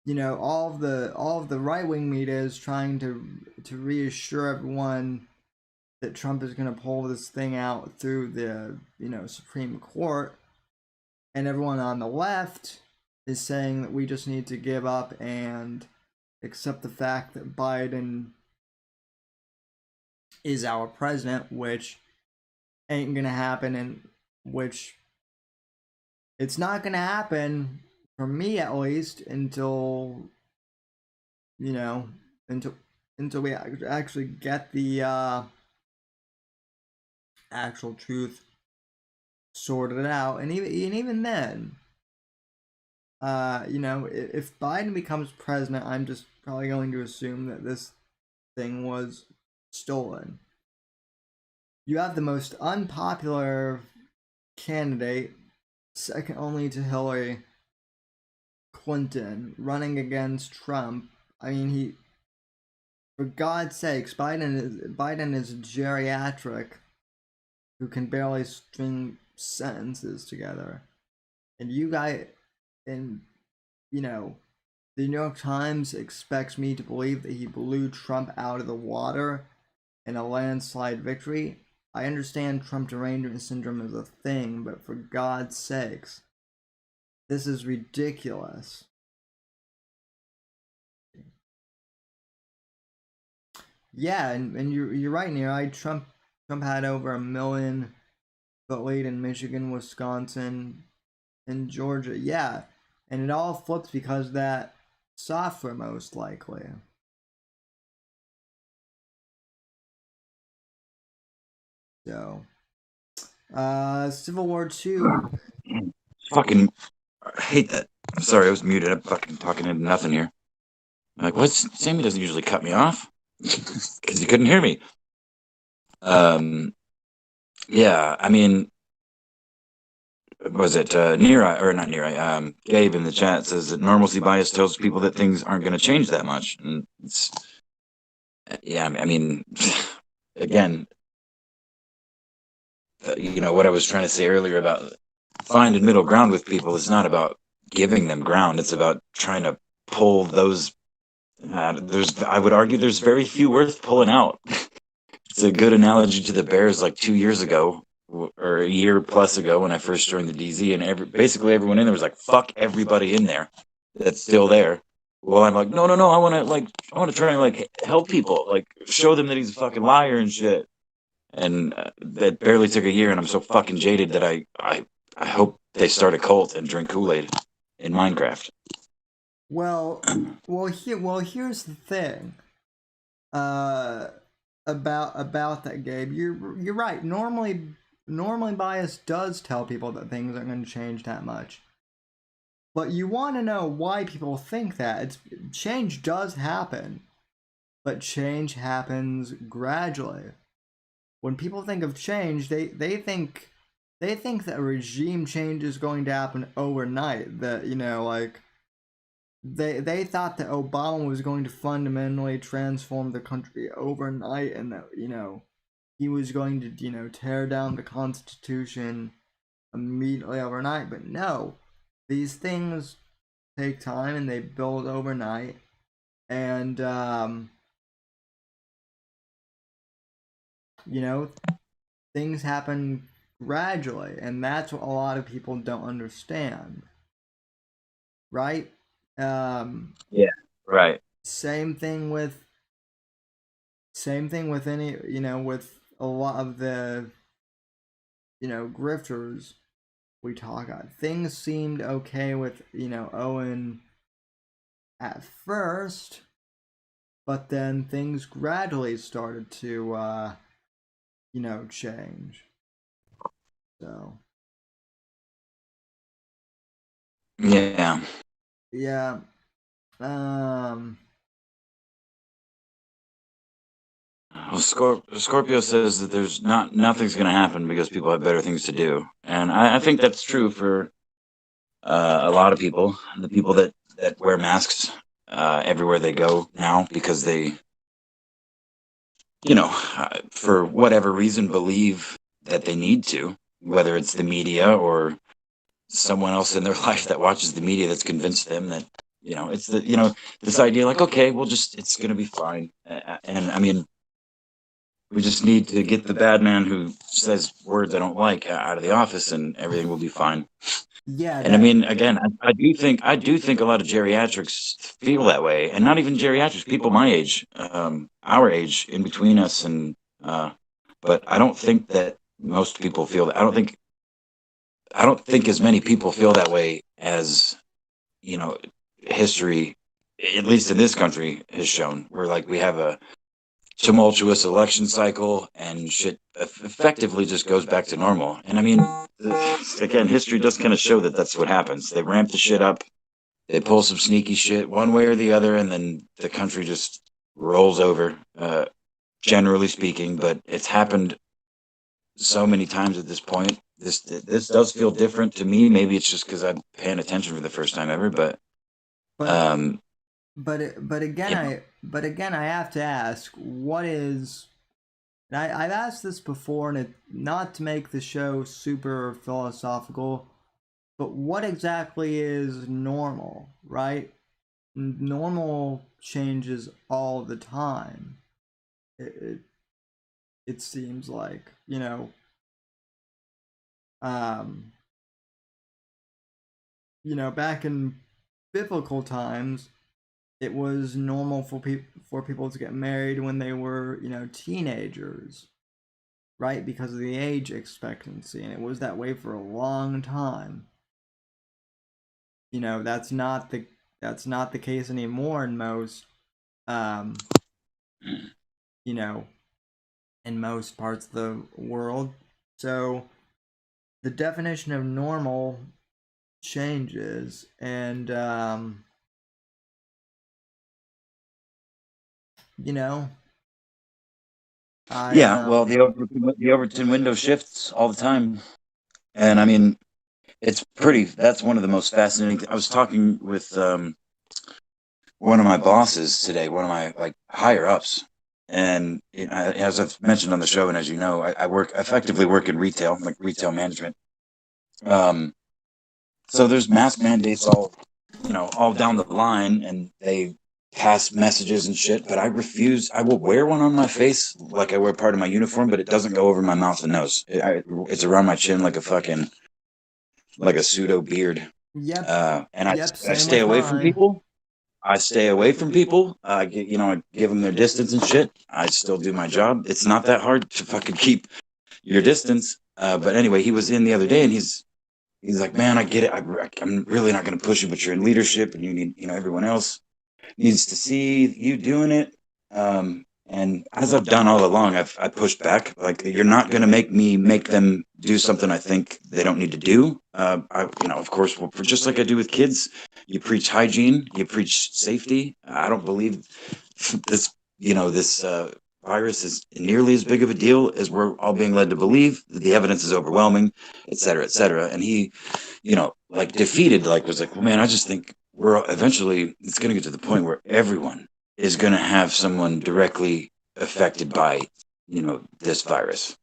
you know all of the right-wing media is trying to reassure everyone that Trump is going to pull this thing out through the Supreme Court, and everyone on the left is saying that we just need to give up and accept the fact that Biden is our president, which ain't gonna happen, and which it's not gonna happen for me at least until until we actually get the actual truth sorted out, and even then, if Biden becomes president, I'm just probably going to assume that this thing was stolen. You have the most unpopular candidate, second only to Hillary Clinton, running against Trump. I mean, for God's sakes, Biden is a geriatric who can barely string sentences together. And the New York Times expects me to believe that he blew Trump out of the water in a landslide victory. I understand Trump derangement syndrome is a thing, but for God's sakes, this is ridiculous. Yeah, and you're right, Nero. Trump had over 1 million vote lead in Michigan, Wisconsin, and Georgia. Yeah, and it all flips because of that software, most likely. So, Civil War II. Fucking, I hate that. I'm sorry, I was muted. I'm fucking talking into nothing here. I'm like, what? Sammy doesn't usually cut me off because he couldn't hear me. Yeah, I mean, was it Neri or not Neri? Gabe in the chat says that normalcy bias tells people that things aren't going to change that much, and it's yeah. I mean, again, what I was trying to say earlier about finding middle ground with people is not about giving them ground. It's about trying to pull those. I would argue there's very few worth pulling out. It's a good analogy to the Bears like 2 years ago or a year plus ago when I first joined the DZ, and basically everyone in there was like, fuck everybody in there. that's still there. Well, I'm like, no, I want to try and like help people, like show them that he's a fucking liar and shit. And that barely took a year, and I'm so fucking jaded that I hope they start a cult and drink Kool-Aid in Minecraft. Well, here's the thing. About that, Gabe. You're right. Normally bias does tell people that things aren't going to change that much. But you want to know why people think that. Change does happen, but change happens gradually. When people think of change, they think that a regime change is going to happen overnight. That, you know, like they thought that Obama was going to fundamentally transform the country overnight, and that, you know, he was going to, you know, tear down the Constitution immediately overnight. But no, these things take time and they build overnight, and you know, things happen gradually, and that's what a lot of people don't understand, right? Yeah, right. Same thing with any, you know, with a lot of the, you know, grifters we talk about. Things seemed okay with, you know, Owen at first, but then things gradually started to you know, change. So Yeah. yeah. Well, Scorpio says that there's nothing's going to happen because people have better things to do, and I think that's true for a lot of people. The people that wear masks everywhere they go now because they, you know, for whatever reason, believe that they need to, whether it's the media or someone else in their life that watches the media that's convinced them that, you know, it's the, you know, this idea like, okay, we'll just, it's going to be fine. And I mean, we just need to get the bad man who says words I don't like out of the office, and everything will be fine. Yeah. And I mean, again, I do think a lot of geriatrics feel that way, and not even geriatrics, people my age, our age, in between us, and but I don't think that most people feel that. I don't think as many people feel that way as, you know, history, at least in this country, has shown. Where like we have a tumultuous election cycle and shit effectively just goes back to normal. And I mean, again, history does kind of show that that's what happens. They ramp the shit up, they pull some sneaky shit one way or the other, and then the country just rolls over, generally speaking. But it's happened so many times at this point. This does feel different to me. Maybe it's just because I'm paying attention for the first time ever, but again, I have to ask, what is? And I've asked this before, and it, not to make the show super philosophical, but what exactly is normal, right? Normal changes all the time. It seems like, you know, you know, back in biblical times, it was normal for people to get married when they were, you know, teenagers, right? Because of the age expectancy, and it was that way for a long time. You know, that's not the case anymore in most, you know, in most parts of the world. So the definition of normal changes, and you know, well, the Overton window shifts all the time, and I mean, it's pretty. That's one of the most fascinating. I was talking with one of my bosses today, one of my like higher ups, and you know, as I've mentioned on the show, and as you know, I effectively work in retail, like retail management. So there's mask mandates all, you know, all down the line, and they pass messages and shit. But I refuse. I will wear one on my face, like I wear part of my uniform, but it doesn't go over my mouth and nose. It's around my chin, like a fucking, like a pseudo beard. And I same stay with away from mine. people. I stay away from people. I give them their distance and shit. I still do my job. It's not that hard to fucking keep your distance. But anyway, he was in the other day, and he's like, man, I get it. I'm really not going to push you, but you're in leadership, and you need, everyone else needs to see you doing it. And as I've done all along, I pushed back. Like, you're not going to make them do something I think they don't need to do. Of course, just like I do with kids, you preach hygiene, you preach safety. I don't believe this, this virus is nearly as big of a deal as we're all being led to believe. The evidence is overwhelming, et cetera, et cetera. And he, like defeated, like was like, well, man, I just think it's going to get to the point where everyone is going to have someone directly affected by, this virus.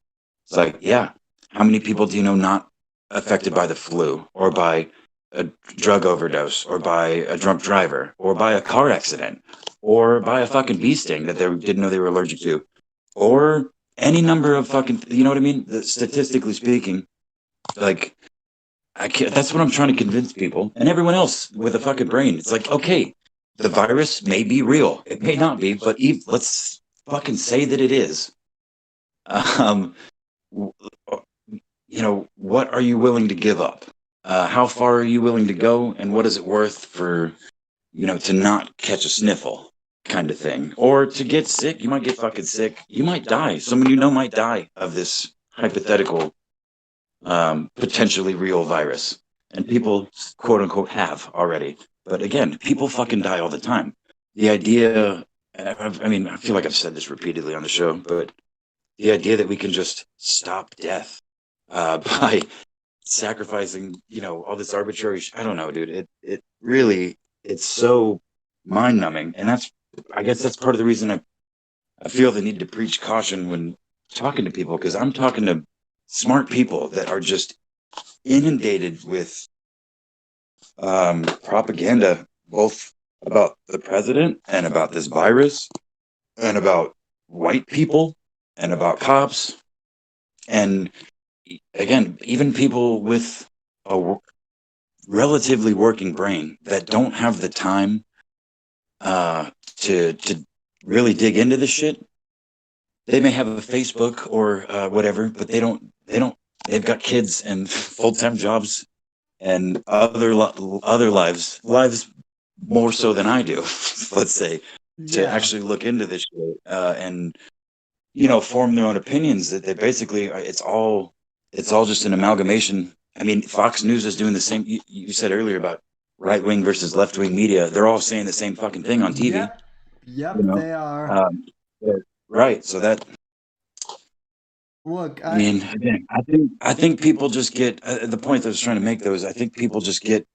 It's like, yeah, how many people do you know not affected by the flu or by a drug overdose or by a drunk driver or by a car accident or by a fucking bee sting that they didn't know they were allergic to, or any number of fucking, you know what I mean? Statistically speaking, like, that's what I'm trying to convince people and everyone else with a fucking brain. It's like, okay, the virus may be real. It may not be, but let's fucking say that it is. What are you willing to give up? How far are you willing to go? And what is it worth for, to not catch a sniffle kind of thing? Or to get sick? You might get fucking sick. You might die. Someone might die of this hypothetical, potentially real virus. And people, quote unquote, have already. But again, people fucking die all the time. The idea, I feel like I've said this repeatedly on the show, but the idea that we can just stop death by sacrificing, all this arbitrary, I don't know, dude. It really, it's so mind numbing. And I guess that's part of the reason I feel the need to preach caution when talking to people, because I'm talking to smart people that are just inundated with propaganda, both about the president and about this virus and about white people and about cops. And again, even people with a relatively working brain that don't have the time to really dig into this shit. They may have a Facebook or whatever, but they've got kids and full-time jobs and other lives more so than I do, let's say, to actually look into this shit and form their own opinions. That they basically, it's all just an amalgamation. I mean, Fox News is doing the same. You said earlier about right-wing versus left-wing media. They're all saying the same fucking thing on TV. Yep, they are. Right. So that. Look, again, I think people just get the point that I was trying to make. Though is I think people just get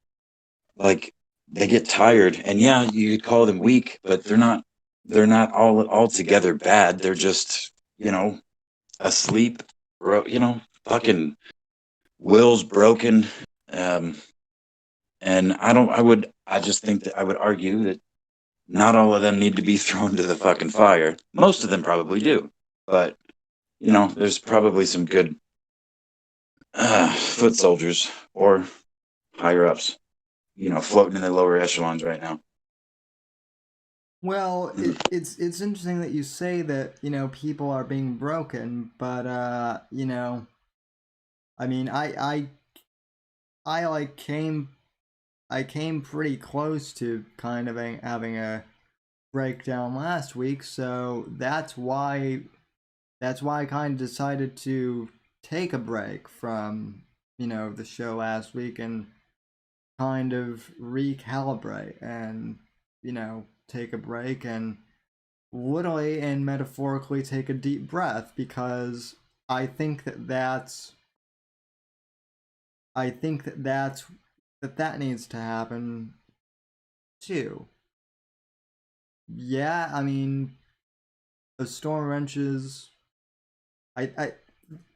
like they get tired, and yeah, you could call them weak, but they're not. They're not all together bad. They're just asleep. Fucking will's broken. And I just think that I would argue that not all of them need to be thrown to the fucking fire. Most of them probably do, but there's probably some good foot soldiers or higher ups, floating in the lower echelons right now. Well, it's interesting that you say that people are being broken, but I mean, I came pretty close to kind of having a breakdown last week, so that's why I kind of decided to take a break from the show last week and kind of recalibrate and take a break and literally and metaphorically take a deep breath, because I think that needs to happen too. Yeah, I mean, the storm wrenches. I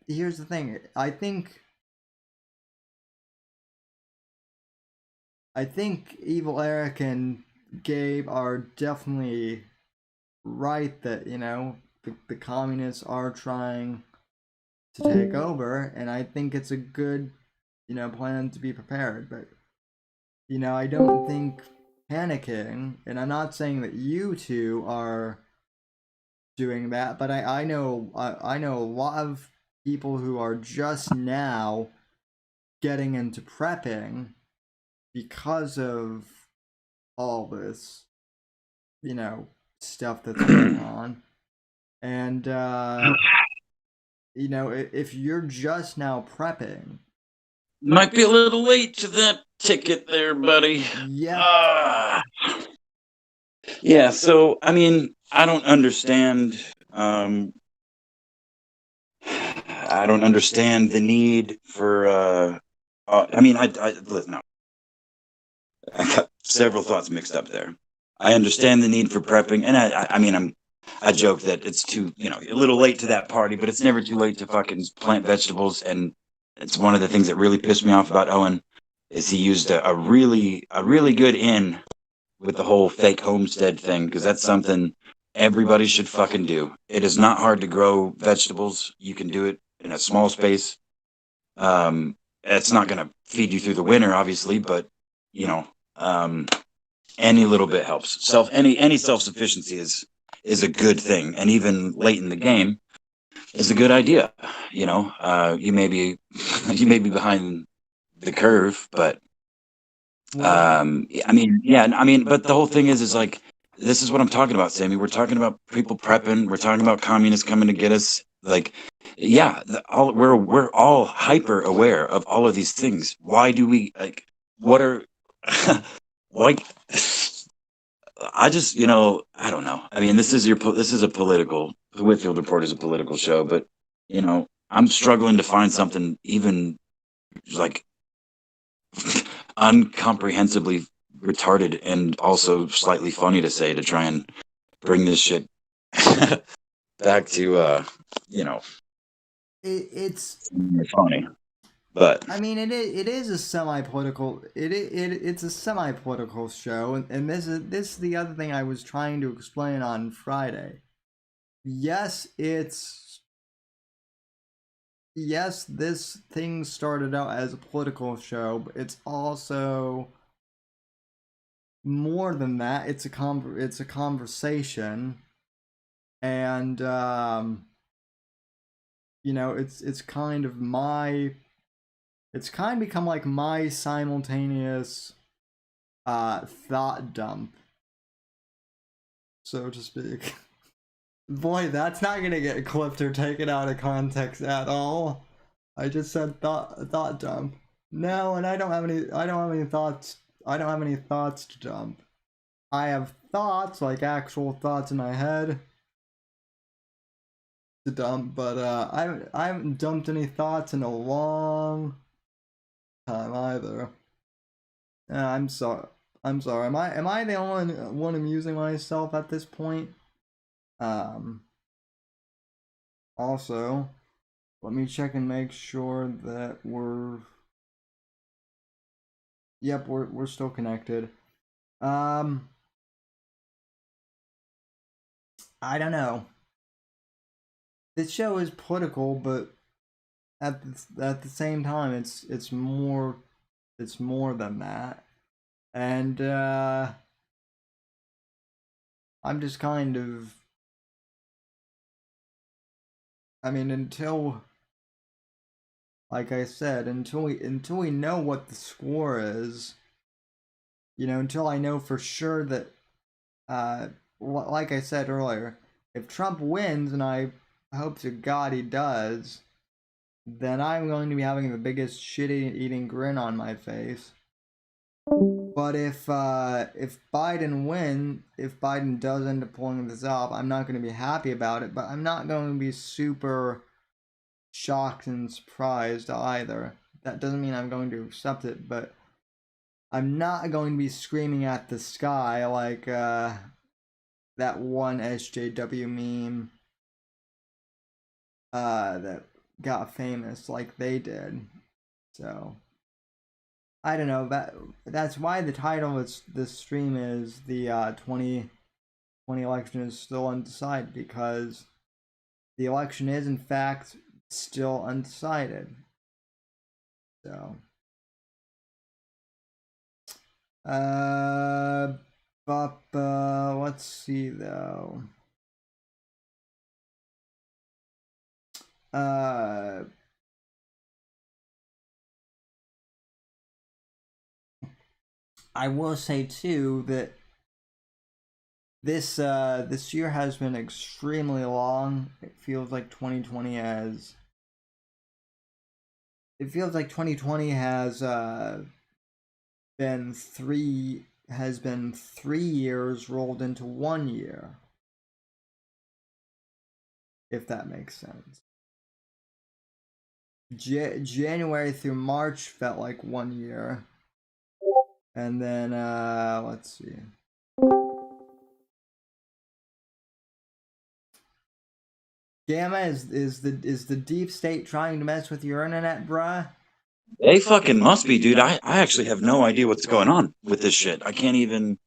here's the thing. I think Evil Eric and Gabe are definitely right that the communists are trying to take over, and I think it's a good plan to be prepared. But I don't think panicking, and I'm not saying that you two are doing that, but I know a lot of people who are just now getting into prepping because of all this, stuff that's going on. And if you're just now prepping, might be a little late to that ticket there, buddy. Yep. Yeah, so I mean, I don't understand. I don't understand the need for. I mean, no. I got several thoughts mixed up there. I understand the need for prepping, and I mean, I joke that it's too, a little late to that party, but it's never too late to fucking plant vegetables. And it's one of the things that really pissed me off about Owen is he used a really good in with the whole fake homestead thing, because that's something everybody should fucking do. It is not hard to grow vegetables. You can do it in a small space. It's not going to feed you through the winter, obviously, but any little bit helps. Any self-sufficiency is a good thing, and even late in the game is a good idea. You may be behind the curve, but I mean, but the whole thing is like, this is what I'm talking about, Sammy. We're talking about people prepping. We're talking about communists coming to get us. Like, yeah, we're all hyper aware of all of these things. Why do we like? What are like? I just, I don't know. I mean, this is a political. The Whitfield Report is a political show, but I'm struggling to find something even like uncomprehensibly retarded and also slightly funny to say to try and bring this shit back to it's funny. But I mean, it is a semi-political. It's a semi-political show, and this is the other thing I was trying to explain on Friday. Yes, this thing started out as a political show, but it's also more than that. It's a conversation, and it's kind of it's kind of become like my simultaneous thought dump, so to speak. Boy, that's not gonna get clipped or taken out of context at all. I just said thought dump. No, and I don't have any thoughts. I don't have any thoughts to dump. I have thoughts, like actual thoughts in my head to dump, but I haven't dumped any thoughts in a long time either. I'm sorry. I'm sorry. Am I the only one amusing myself at this point? Also, let me check and make sure that we're. Yep, we're still connected. I don't know. This show is political, but at the same time, it's more than that, and I'm just kind of. I mean, like I said, until we know what the score is, until I know for sure that, like I said earlier, if Trump wins, and I hope to God he does, then I'm going to be having the biggest shit-eating grin on my face. But if Biden does end up pulling this off, I'm not going to be happy about it, but I'm not going to be super shocked and surprised either. That doesn't mean I'm going to accept it, but I'm not going to be screaming at the sky like that one SJW meme that got famous like they did. So I don't know, that's why the title of this stream is the 2020 election is still undecided, because the election is in fact still undecided. So Let's see though. I will say too that this year has been extremely long. It feels like 2020 has. It feels like 2020 has been 3 years rolled into 1 year. If that makes sense. January through March felt like 1 year. And then let's see. Gamma, is the deep state trying to mess with your internet, bruh? They fucking must be, dude. I actually have no idea what's going on with this shit. I can't even,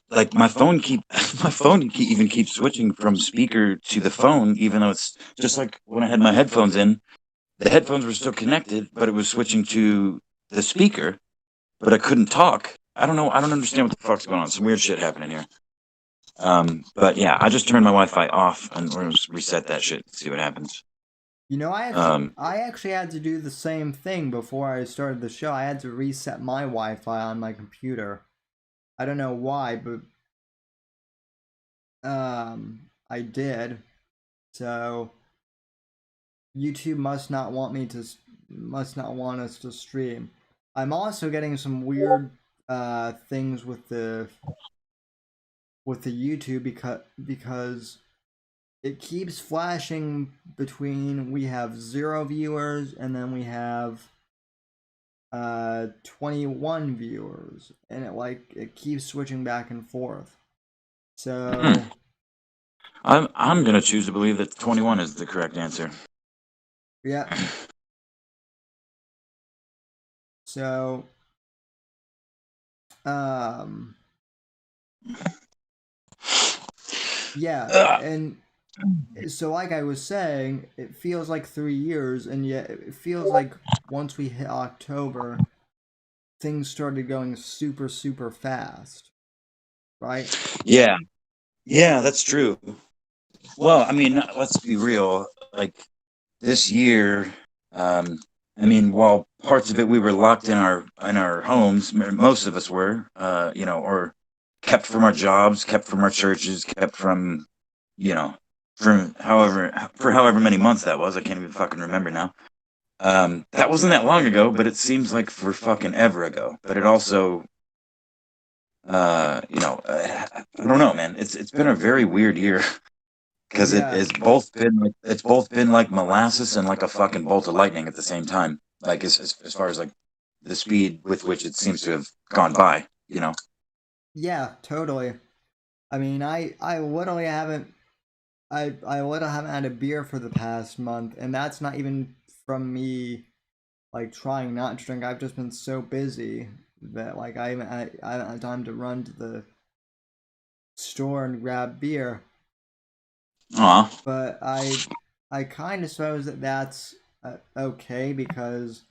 like, my phone even keeps switching from speaker to the phone, even though it's just like when I had my headphones in. The headphones were still connected, but it was switching to the speaker, but I couldn't talk. I don't know. I don't understand what the fuck's going on. Some weird shit happening here. But yeah, I just turned my Wi-Fi off and we're gonna reset that shit and see what happens. You know, I actually had to do the same thing before I started the show. I had to reset my Wi-Fi on my computer. I don't know why, but I did. So YouTube must not want us to stream. I'm also getting some weird things with the YouTube because it keeps flashing between we have 0 viewers and then we have 21 viewers, and it keeps switching back and forth. So I'm gonna choose to believe that 21 is the correct answer. Yeah. So yeah, and so like I was saying, it feels like 3 years, and yet it feels like once we hit October, things started going super, super fast, right? Yeah, that's true. Well, I mean, let's be real. Like this year, I mean, while parts of it we were locked in our homes, most of us were, or kept from our jobs, kept from our churches, kept from, for however many months that was. I can't even fucking remember now. That wasn't that long ago, but it seems like for fucking ever ago. But it also, I don't know, man. It's been a very weird year because it's both been like molasses and like a fucking bolt of lightning at the same time. Like as far as like the speed with which it seems to have gone by, Yeah, totally. I mean, I literally haven't had a beer for the past month, and that's not even from me like trying not to drink. I've just been so busy that like I haven't had time to run to the store and grab beer. But I kind of suppose that's okay because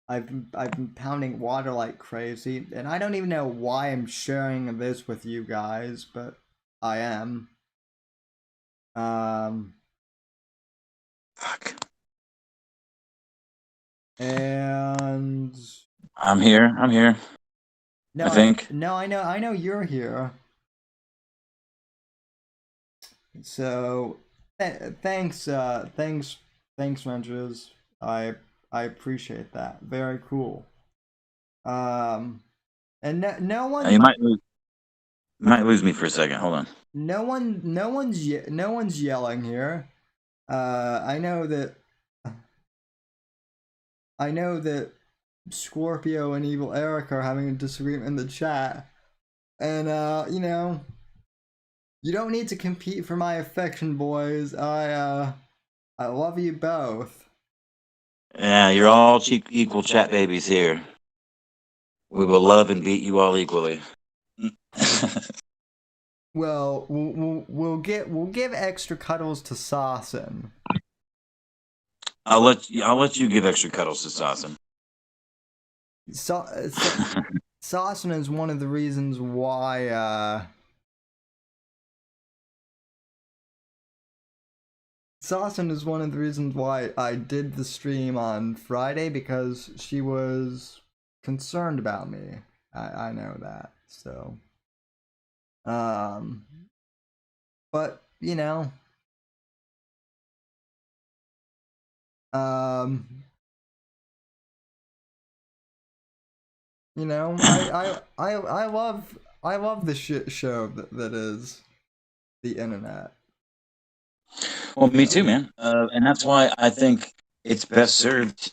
I've been pounding water like crazy, and I don't even know why I'm sharing this with you guys, but I am. Fuck. And I'm here. No, I think. I know you're here. So, thanks, Rangers. I appreciate that. Very cool. And no one. You might lose me for a second. Hold on. No one's yelling here. I know that Scorpio and Evil Eric are having a disagreement in the chat, and you don't need to compete for my affection, boys. I love you both. Yeah, you're all equal chat babies here. We will love and beat you all equally. Well, we'll give extra cuddles to Sasson. I'll let you give extra cuddles to Sasson. Saucin is one of the reasons why Saucin is one of the reasons why I did the stream on Friday, because she was concerned about me. I know that. So but you know, I love the shit show that is the internet. Well, me too, man. And that's why I think it's best served.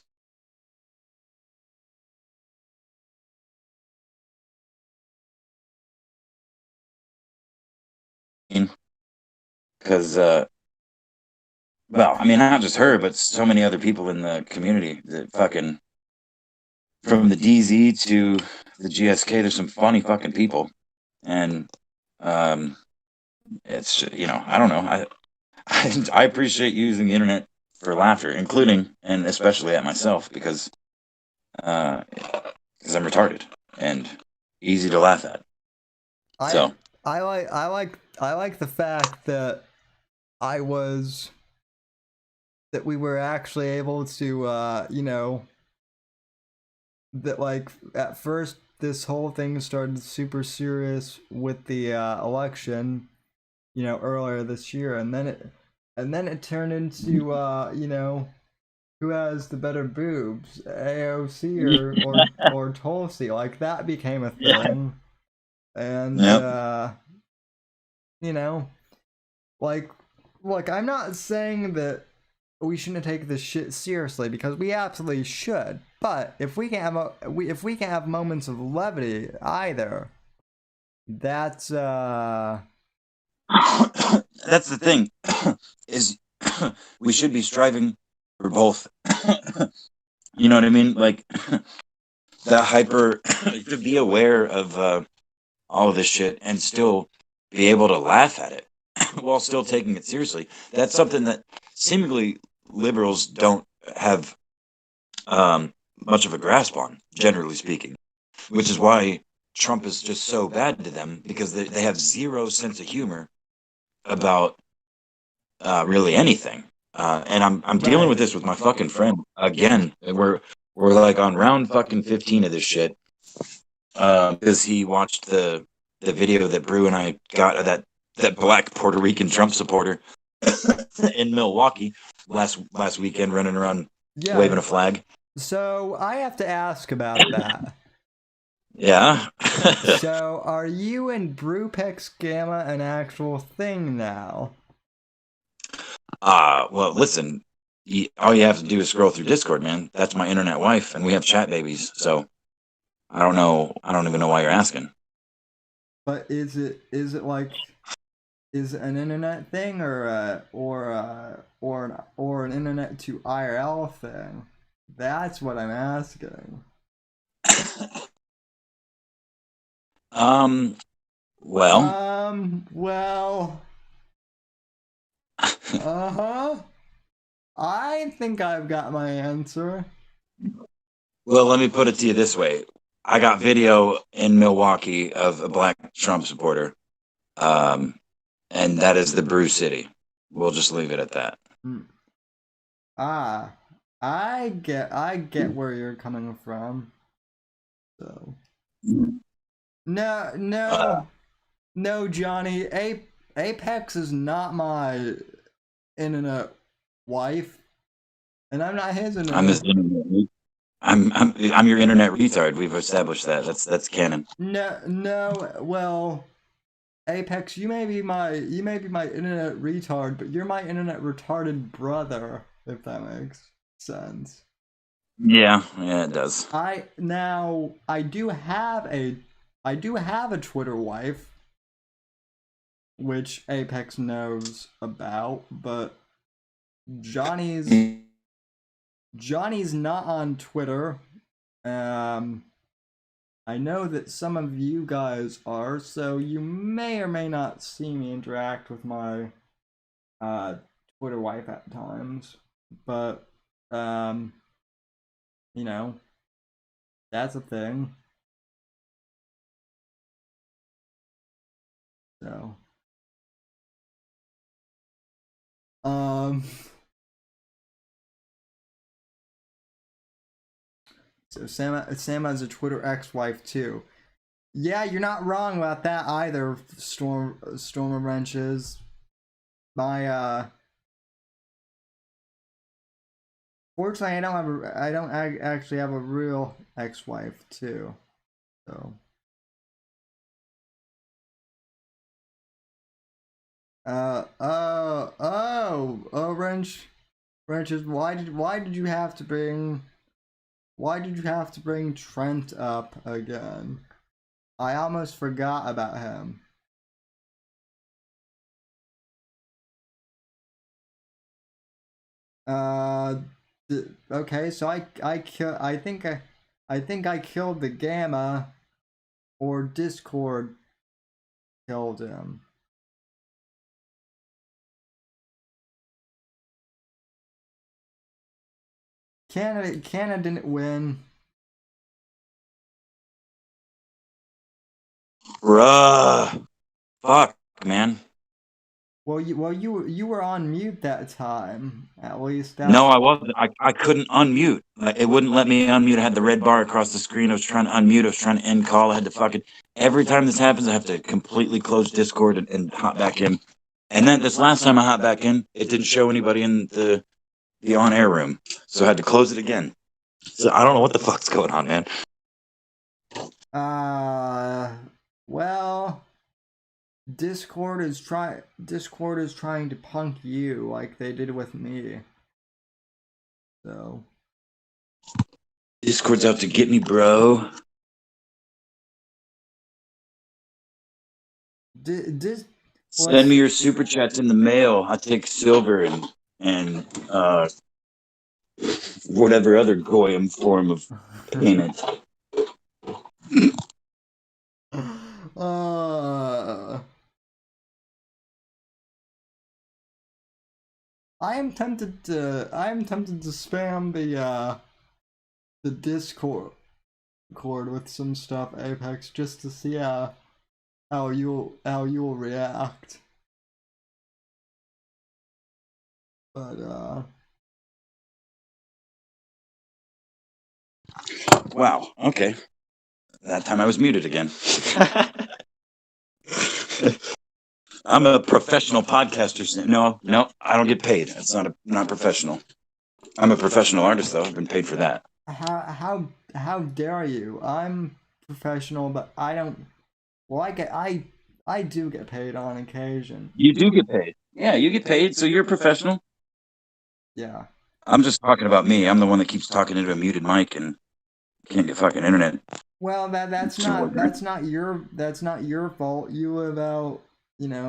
Because, well, I mean, not just her, but so many other people in the community that fucking, from the DZ to the GSK, there's some funny fucking people. And it's, I don't know. I appreciate using the internet for laughter, including and especially at myself, because I'm retarded and easy to laugh at. So I like the fact that we were actually able to that, like, at first this whole thing started super serious with the election, earlier this year, and then it turned into who has the better boobs, AOC or Tulsi. Like, that became a thing. And like, look, I'm not saying that we shouldn't take this shit seriously, because we absolutely should. But if we can have moments of levity either, that's that's the thing, is we should be striving for both. You know what I mean? Like, the hyper, to be aware of all of this shit and still be able to laugh at it while still taking it seriously. That's something that seemingly liberals don't have much of a grasp on, generally speaking, which is why Trump is just so bad to them, because they have zero sense of humor about really anything. And I'm dealing with this with my fucking friend again. We're like on round fucking 15 of this shit, because he watched the video that Brew and I got of that black Puerto Rican Trump supporter in Milwaukee last weekend, running around waving a flag. So I have to ask about that. Yeah. So are you and Brewpex Gamma an actual thing now? Well, listen, all you have to do is scroll through Discord, man. That's my internet wife, and we have chat babies. So I don't know. I don't even know why you're asking. But is it an internet thing, or an internet to IRL thing? That's what I'm asking. Well. I think I've got my answer. Well, let me put it to you this way. I got video in Milwaukee of a black Trump supporter. And that is the Brew City. We'll just leave it at that. I get where you're coming from. So no, Johnny. Apex is not my internet wife, and I'm not his internet. I'm his internet. I'm your internet retard. We've established that. That's canon. No. Well, Apex, you may be my internet retard, but you're my internet retarded brother, if that makes sense. Yeah, it does. I do have a Twitter wife, which Apex knows about, but Johnny's not on Twitter. I know that some of you guys are, so you may or may not see me interact with my Twitter wife at times, but that's a thing. So, um, so Sam has a Twitter ex-wife too. Yeah, you're not wrong about that either. Stormer Wrenches. My fortunately, I don't actually have a real ex-wife too. So. Wrenches. Why did you have to bring Trent up again? I almost forgot about him. Okay, so I think I killed the Gamma, or Discord killed him. Canada didn't win. Bruh. Fuck, man. Well, you were on mute that time. At least No, I wasn't. I couldn't unmute. It wouldn't let me unmute. I had the red bar across the screen. I was trying to unmute. I was trying to end call. I had to fucking... Every time this happens, I have to completely close Discord and hop back in. And then this last time I hopped back in, it didn't show anybody in the on-air room. So I had to close it again. So I don't know what the fuck's going on, man. Well, Discord is trying to punk you like they did with me. So Discord's out to get me, bro. Send me your super chats in the mail. I take silver and whatever other goyim form of payment. I am tempted to spam the Discord with some stuff, Apex, just to see how you'll react. But Wow. Okay. That time I was muted again. I'm a professional podcaster. No, I don't get paid. It's not professional. I'm a professional artist, though. I've been paid for that. How dare you? I'm professional, but I don't. Well, I do get paid on occasion. You do get paid. Yeah, you get paid, so you're a professional. Yeah. I'm just talking about me. I'm the one that keeps talking into a muted mic and can't get fucking internet. Well, that's not your fault. You live out, you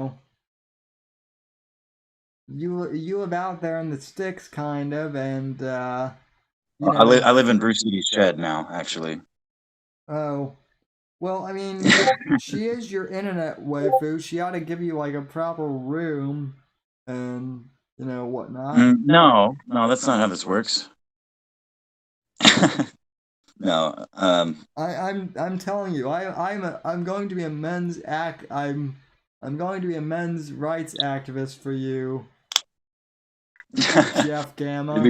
live out there in the sticks, kind of, and I live in Bruce City's shed now, actually. Oh, well, I mean, she is your internet waifu. She ought to give you like a proper room, and whatnot. No, that's not how this works. No, I'm telling you, I'm going to be a men's I'm going to be a men's rights activist for you, Jeff Gamma. You'd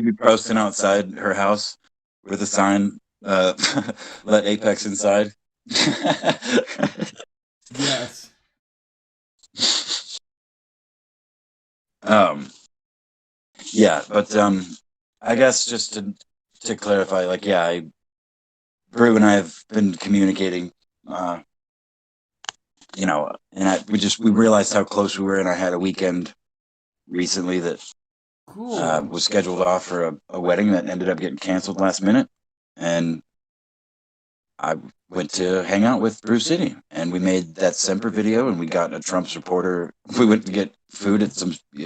be protesting outside her house with a sign, let Apex inside. Yes. Yeah, but I guess just to clarify, like, yeah, Brew and I have been communicating, and we realized how close we were, and I had a weekend recently that was scheduled off for a wedding that ended up getting canceled last minute, and I went to hang out with Brew City, and we made that Semper video, and we got a Trump supporter. We went to get food at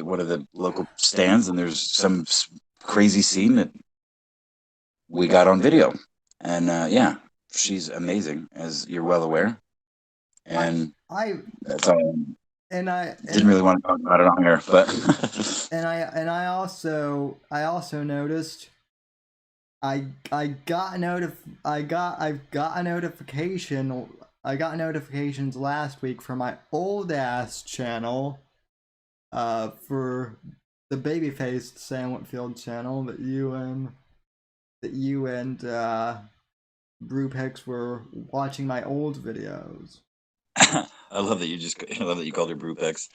one of the local stands, and there's some crazy scene that we got on video, and yeah, she's amazing, as you're well aware, and that's all. And I didn't really want to talk about it on here, but I also noticed I got a notification I got notifications last week from my old ass channel, for the babyface Sam Whitfield channel that you and Brewpex were watching my old videos. I love that you called her Brewpex.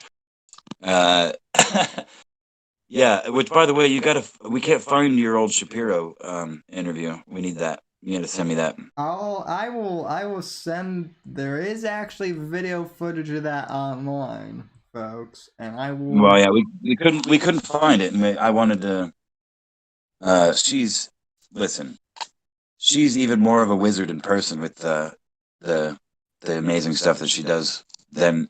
Yeah, which by the way, we can't find your old Shapiro interview. We need that. You got to send me that. I will send. There is actually video footage of that online, folks, and I will. Well, yeah, we couldn't find it, and I wanted to. She's even more of a wizard in person with the amazing stuff that she does than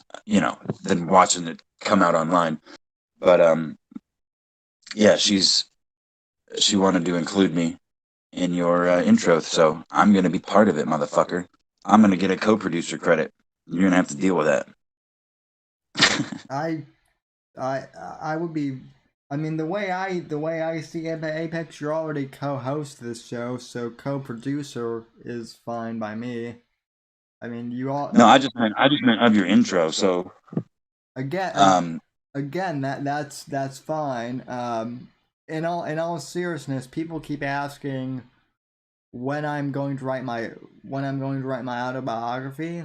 watching it come out online. But yeah, she wanted to include me in your intro, so I'm gonna be part of it, motherfucker. I'm gonna get a co-producer credit. You're gonna have to deal with that. I would be. I mean, the way I see Apex, you're already co-host this show, so co-producer is fine by me. I mean, you all. No, I just meant of your intro. So again, that's fine. In all seriousness, people keep asking when I'm going to write my autobiography.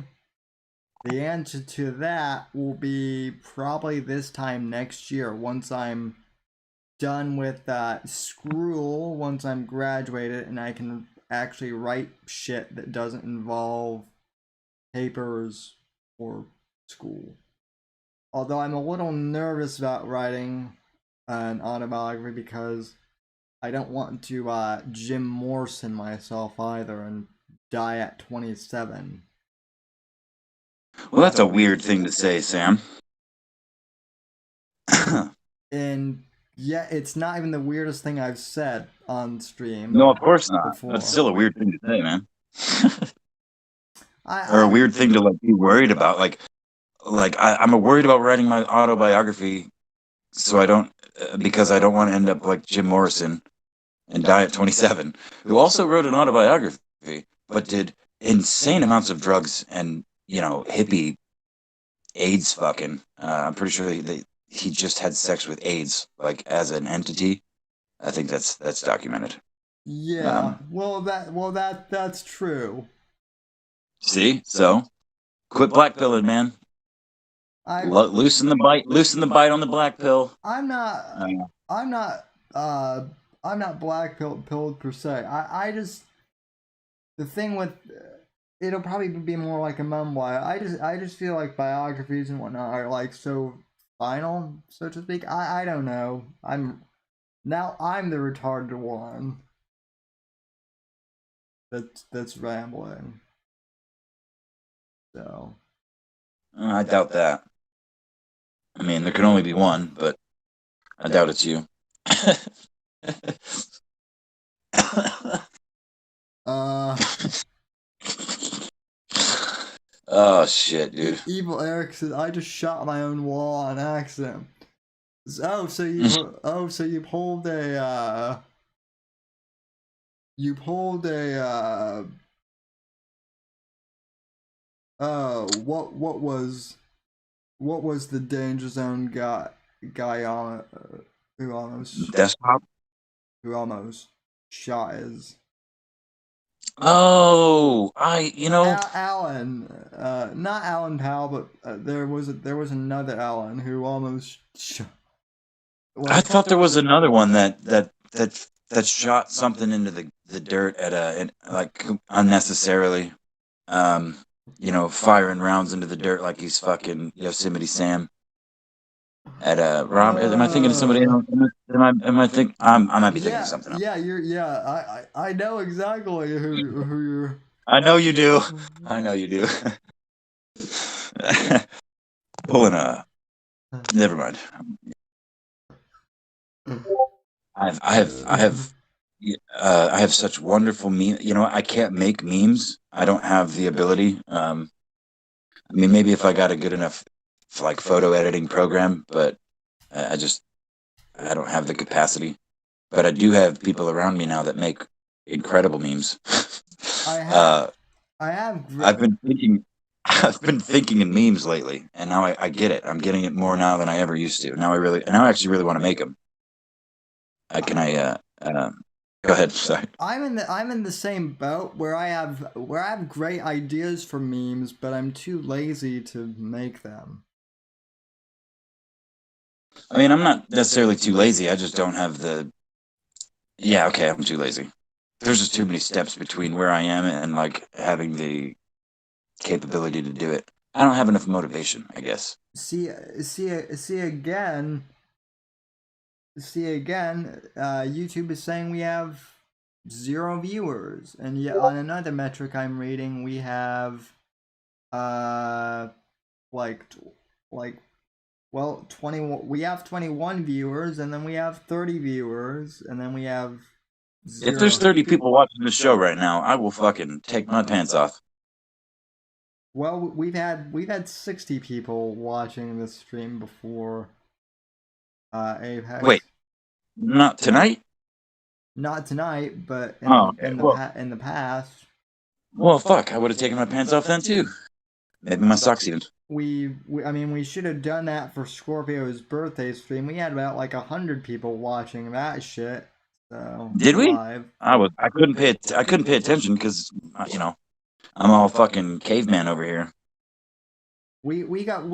The answer to that will be probably this time next year, once I'm done with school, once I'm graduated and I can actually write shit that doesn't involve papers or school. Although I'm a little nervous about writing an autobiography because I don't want to Jim Morrison myself either and die at 27. Well, that's a weird thing to say, Sam. And yeah, it's not even the weirdest thing I've said on stream. No, of course not. Before. That's still a weird thing to say, man. Or a weird thing to be worried about. I'm worried about writing my autobiography, so I don't because I don't want to end up like Jim Morrison and die at 27, who also wrote an autobiography, but did insane amounts of drugs and hippie AIDS fucking. I'm pretty sure he just had sex with AIDS, like as an entity. I think that's documented. Yeah. That's true. See, so quit blackpilling, man. Loosen the bite on the black pill. I'm not black pilled per se. I just, the thing with it'll probably be more like a memoir. I just feel like biographies and whatnot are like so final, so to speak. I don't know. I'm the retarded one. That's rambling. So I doubt that. I mean, there can only be one, but I doubt it's you. Oh shit, dude. Evil Eric says, I just shot my own wall on accident. So you pulled a what was the danger zone guy on who almost desktop who almost shot his. Oh, Alan, not Alan Powell, but there was another Alan who almost shot. I thought there was another one that shot something into the dirt like unnecessarily, firing rounds into the dirt like he's fucking Yosemite Sam. At Rob, am I thinking of somebody else? Am I think I might be thinking of something else. Yeah, I know exactly who you're. I know you do. I know you do. Pulling a. Never mind. I have such wonderful memes. I can't make memes. I don't have the ability. I mean, maybe if I got a good enough photo editing program, but I don't have the capacity. But I do have people around me now that make incredible memes. I've been thinking I've been thinking in memes lately, and now I get it. I'm getting it more now than I ever used to. Now I actually really want to make them. Go ahead. Sorry. I'm in the same boat where I have great ideas for memes, but I'm too lazy to make them. I mean, I'm not necessarily too lazy. I just don't have the. Yeah, okay, I'm too lazy. There's just too many steps between where I am and like having the capability to do it. I don't have enough motivation, I guess. See again. YouTube is saying we have 0 viewers, and yet on another metric I'm reading, we have, like 21. We have 21 viewers, and then we have 30 viewers, and then we have 0. If there's 30 people watching this show right now, I will fucking take my pants off. Well, we've had 60 people watching this stream before. Apex. Wait, not tonight? Not tonight, but in the past. Well, fuck, I would have taken my pants off then too. Maybe my socks even. We should have done that for Scorpio's birthday stream. We had about like 100 people watching that shit. So did we? Live. I couldn't pay attention because I'm all fucking caveman over here. We got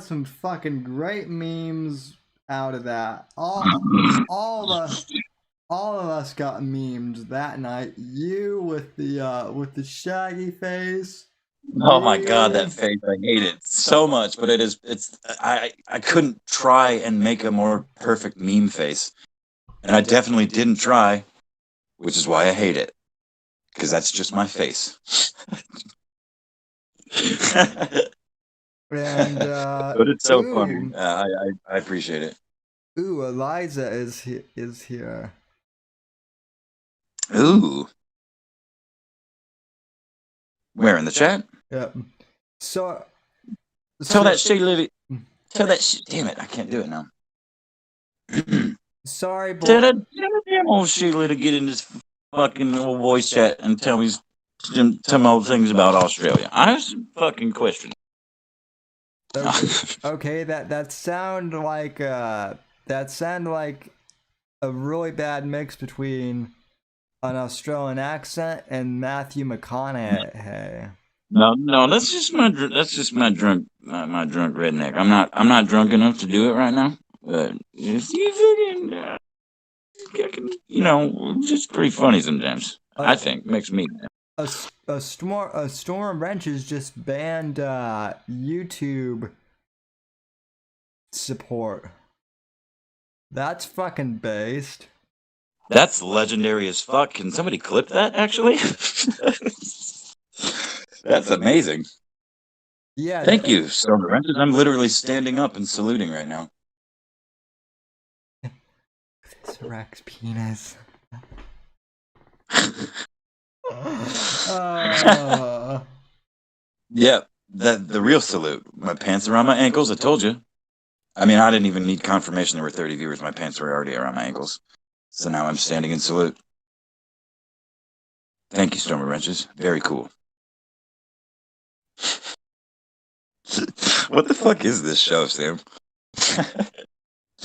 some fucking great memes out of that. All of us got memed that night. You with the shaggy face. Oh my god, that face! I hate it so much, but I couldn't try and make a more perfect meme face, and I definitely didn't try, which is why I hate it, because that's just my face. And but it's so funny. I appreciate it. Ooh, Eliza is here. Ooh. Where, in the chat? Yep. So tell that shitty lady. Tell that shit. Damn it! I can't do it now. Sorry, boy. Tell that damn old shitty lady to get in this fucking old voice chat and tell me some old things about Australia. I have some fucking questions. Okay, that sound like a really bad mix between an Australian accent and Matthew McConaughey. No, that's just my drunk redneck. I'm not drunk enough to do it right now. But if you fucking, just pretty funny sometimes. I think makes me. A storm wrenches just banned YouTube support. That's fucking based. That's legendary as fuck. Can somebody clip that, actually? That's amazing. Yeah. Thank you, Storm Wrenches. I'm literally standing up and saluting right now. This Rex penis. Yeah, the real salute. My pants are around my ankles. I told you. I mean, I didn't even need confirmation there were 30 viewers. My pants were already around my ankles. So now I'm standing in salute. Thank you, Stormer Wrenches. Very cool. What the fuck is this show, Sam?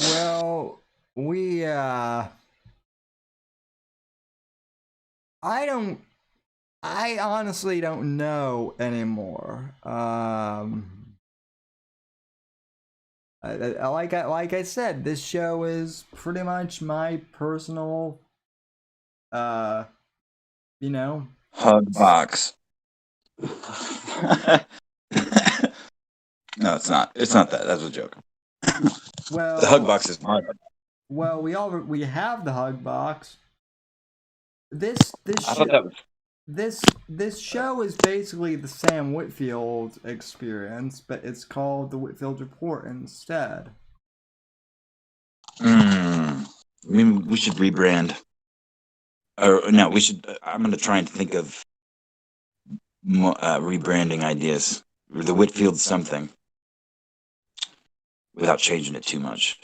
Well, I honestly don't know anymore. Like I said, this show is pretty much my personal, hug box. No, it's not. It's not that. That's a joke. Well, the hug box is mine. Well, we have the hug box. This show is basically the Sam Whitfield experience, but it's called the Whitfield Report instead. I mean, we should rebrand. Or no, we should. I'm going to try and think of rebranding ideas. The Whitfield something, without changing it too much.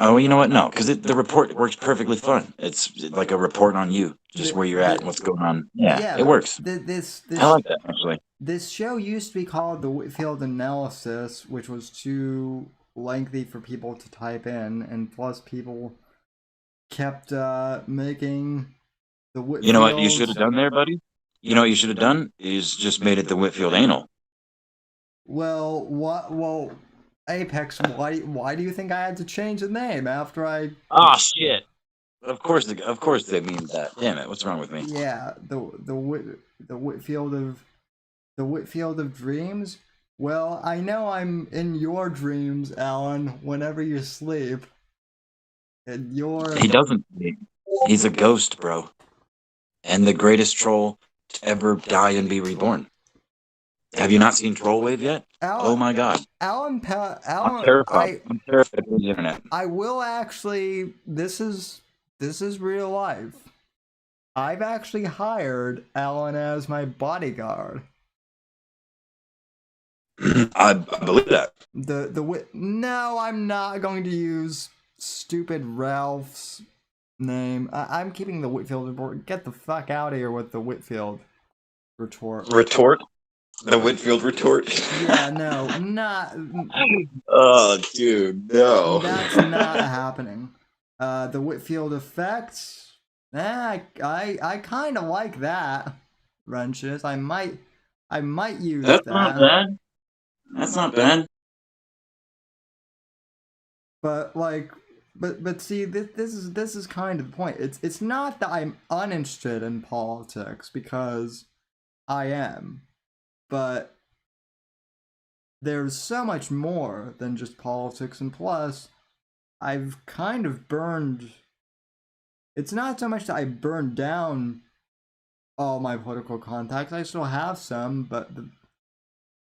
Oh, you know what? No, because the report works perfectly fine. It's like a report on you, just where you're at and what's going on. Yeah, it works. I like that, actually. This show used to be called the Whitfield Analysis, which was too lengthy for people to type in, and plus people kept making the Whitfield. You know what you should have done there, buddy? You know what you should have done is just made it the Whitfield Anal. Well, what? Well, Apex, why do you think I had to change the name after I? Oh shit! Of course they mean that. Damn it! What's wrong with me? Yeah, the Whitfield of dreams. Well, I know I'm in your dreams, Alan. Whenever you sleep, and He doesn't. He's a ghost, bro, and the greatest troll to ever die and be reborn. Have you not seen Troll Wave yet? Oh my god. Alan, I'm terrified. I'm terrified of the internet. I will actually. This is real life. I've actually hired Alan as my bodyguard. I believe that. No, I'm not going to use stupid Ralph's name. I'm keeping the Whitfield report. Get the fuck out of here with the Whitfield retort. Retort? The Whitfield retort? Yeah, no, not. Oh, dude, no. That's not happening. The Whitfield effects. I kind of like that. Wrenches. I might use that. That's not bad. That's not bad. But like, but see, this is kind of the point. It's not that I'm uninterested in politics, because I am. But there's so much more than just politics, and plus, I've kind of burned. It's not so much that I burned down all my political contacts. I still have some, but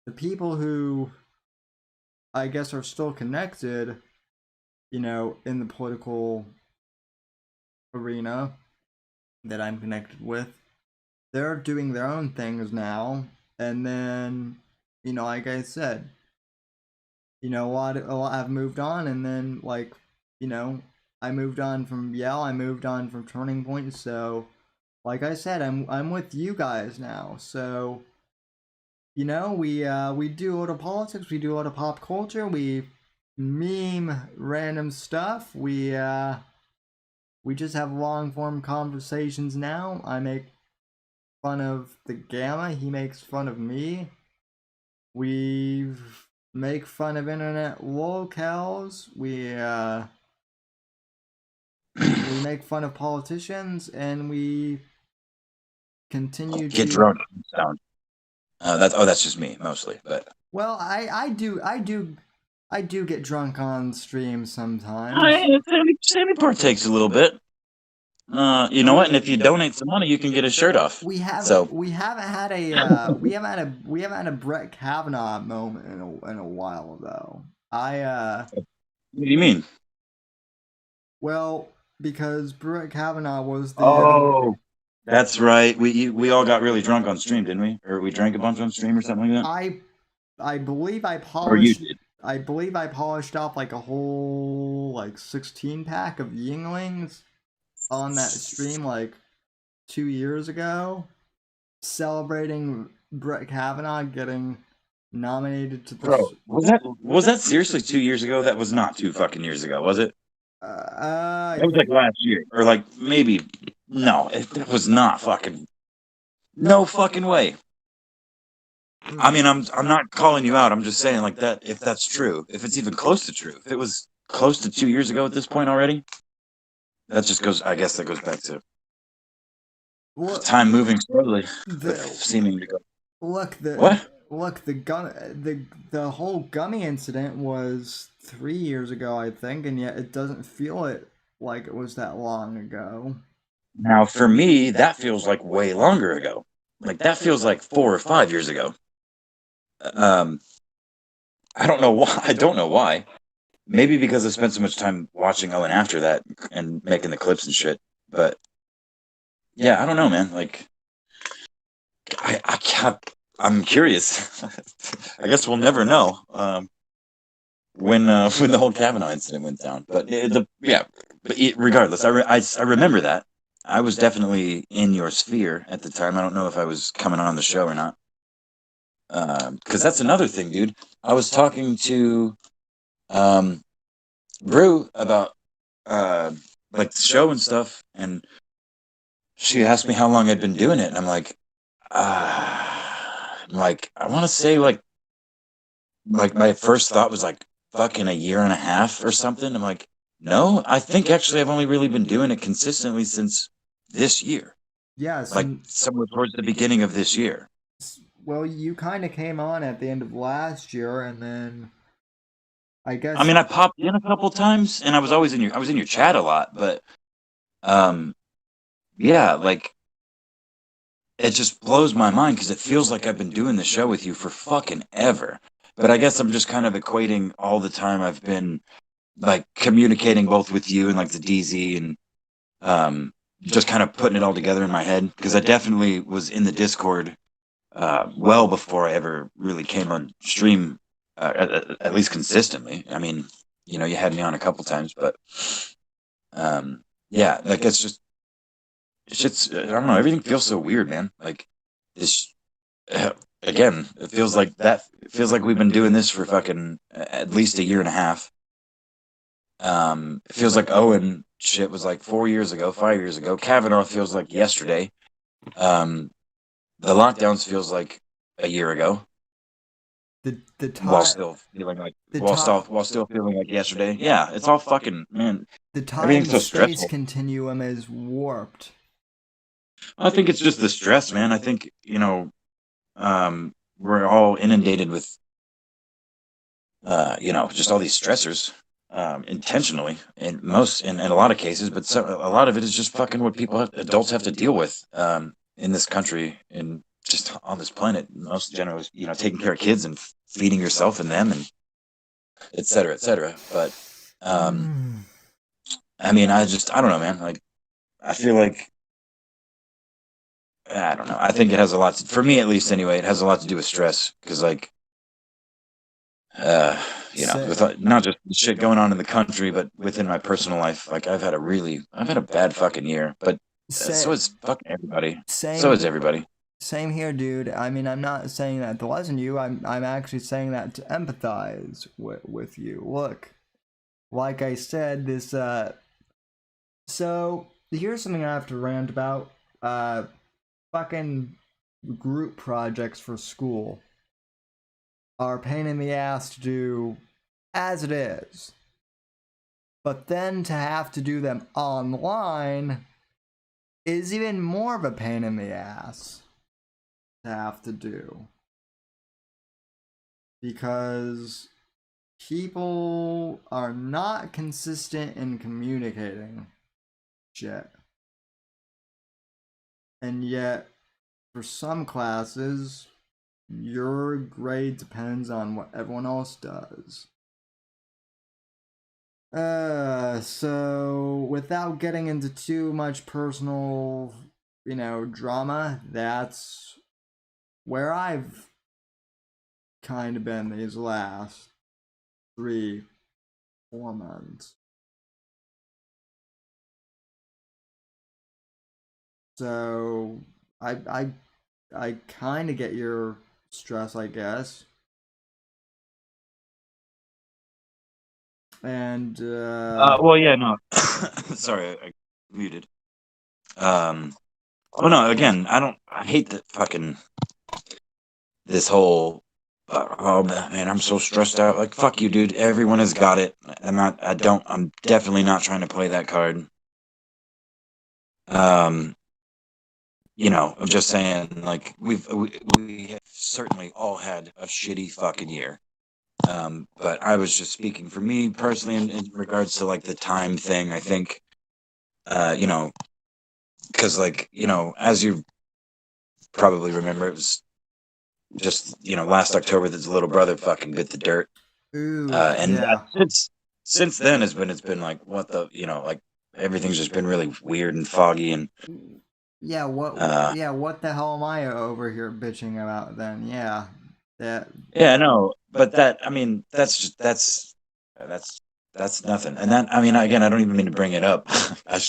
the people who I guess are still connected, you know, in the political arena that I'm connected with, they're doing their own things now. And then, you know, like I said, you know, a lot have moved on, and then, like, you know, I moved on from Yale, I moved on from Turning Point, so like I said, I'm with you guys now. So, you know, we do a lot of politics, we do a lot of pop culture, we meme random stuff, we just have long form conversations now. I make fun of the Gamma, he makes fun of me. We make fun of internet locales. We make fun of politicians, and we continue to get drunk. That's just me mostly, but well, I do get drunk on stream sometimes. Sammy partakes a little bit. You know what? And if you donate some money, you can get a shirt off. We haven't had a Brett Kavanaugh moment in a while though. What do you mean? Well, because Brett Kavanaugh was the that's right. We all got really drunk on stream, didn't we? Or we drank a bunch on stream or something like that. I believe I polished. I believe I polished off like a whole like 16-pack of Yinglings on that stream like 2 years ago, celebrating Brett Kavanaugh getting nominated to the. Bro, was that seriously 2 years ago? That was not 2 fucking years ago, was it? It was like last year, or like maybe. No, it was not fucking. No fucking way. I mean, I'm not calling you out. I'm just saying, like, that if that's true, if it's even close to true, if it was close to 2 years ago at this point already, that just goes. I guess that goes back to time moving slowly, seeming to go. Look, the whole gummy incident was 3 years ago, I think, and yet it doesn't feel like it was that long ago. Now, for me, that feels like way longer ago. Like, that feels like 4 or 5 years ago. I don't know why. I don't know why. Maybe because I spent so much time watching Owen after that and making the clips and shit. But yeah, I don't know, man. Like, I'm curious. I guess we'll never know. when the whole Kavanaugh incident went down. But regardless, I remember that. I was definitely in your sphere at the time. I don't know if I was coming on the show or not. Because that's another thing, dude. I was talking to Brew about like the show and stuff, and she asked me how long I'd been doing it, and I'm like, I want to say like my first thought was like fucking a year and a half or something. I'm like, no, I think actually I've only really been doing it consistently since this year. Yes. Like somewhere towards the beginning of this year. Well, you kind of came on at the end of last year, and then I guess. I mean, I popped in a couple times, and I was in your chat a lot, but yeah, like it just blows my mind because it feels like I've been doing the show with you for fucking ever. But I guess I'm just kind of equating all the time I've been like communicating both with you and like the DZ and just kind of putting it all together in my head, because I definitely was in the Discord well before I ever really came on stream, at least consistently. I mean, you know, you had me on a couple times, but yeah, like it's just I don't know, everything feels so weird, man. Like this again, it feels like we've been doing this for fucking at least a year and a half. It feels like Owen shit was like 4 years ago, 5 years ago. Kavanaugh feels like yesterday. The lockdowns feels like a year ago. While still feeling like yesterday. Yeah, it's all fucking, man. The time space continuum is warped. I think it's just the stress, man. I think, you know, we're all inundated with you know, just all these stressors. Intentionally in a lot of cases, but a lot of it is just fucking what adults have to deal with in this country and just on this planet. Most generally, you know, taking care of kids and feeding yourself and them and et cetera, et cetera. But I mean, I don't know, man. Like, I feel like I don't know. I think it has a lot for me, at least anyway. It has a lot to do with stress because, like, you know, with not just shit going on in the country, but within my personal life. Like, I've had a bad fucking year, but so is fucking everybody. So is everybody. Same here, dude. I mean, I'm not saying that to lessen you. I'm actually saying that to empathize with you. Look, like I said, this so here's something I have to rant about. Fucking group projects for school are a pain in the ass to do as it is. But then to have to do them online is even more of a pain in the ass to have to do. Because people are not consistent in communicating shit. And yet, for some classes, your grade depends on what everyone else does. So without getting into too much personal, you know, drama, that's where I've kind of been these last 3-4 months. So I kind of get your stress, I guess. And well, yeah, no. Sorry, I muted. Well, no, again, I hate that fucking this whole oh man, I'm so stressed out. Like, fuck you, dude. Everyone has got it. I'm definitely not trying to play that card. You know, I'm just saying, like, we have certainly all had a shitty fucking year. But I was just speaking for me personally in regards to like the time thing. I think, you know, because like, you know, as you probably remember, it was just, you know, last October that his little brother fucking bit the dirt. Ooh, and yeah. since then it's been like, what the, you know, like everything's just been really weird and foggy and yeah, what the hell am I over here bitching about then? Yeah. Yeah, no, but that, I mean, that's That's nothing. And that, I mean, again, I don't even mean to bring it up. I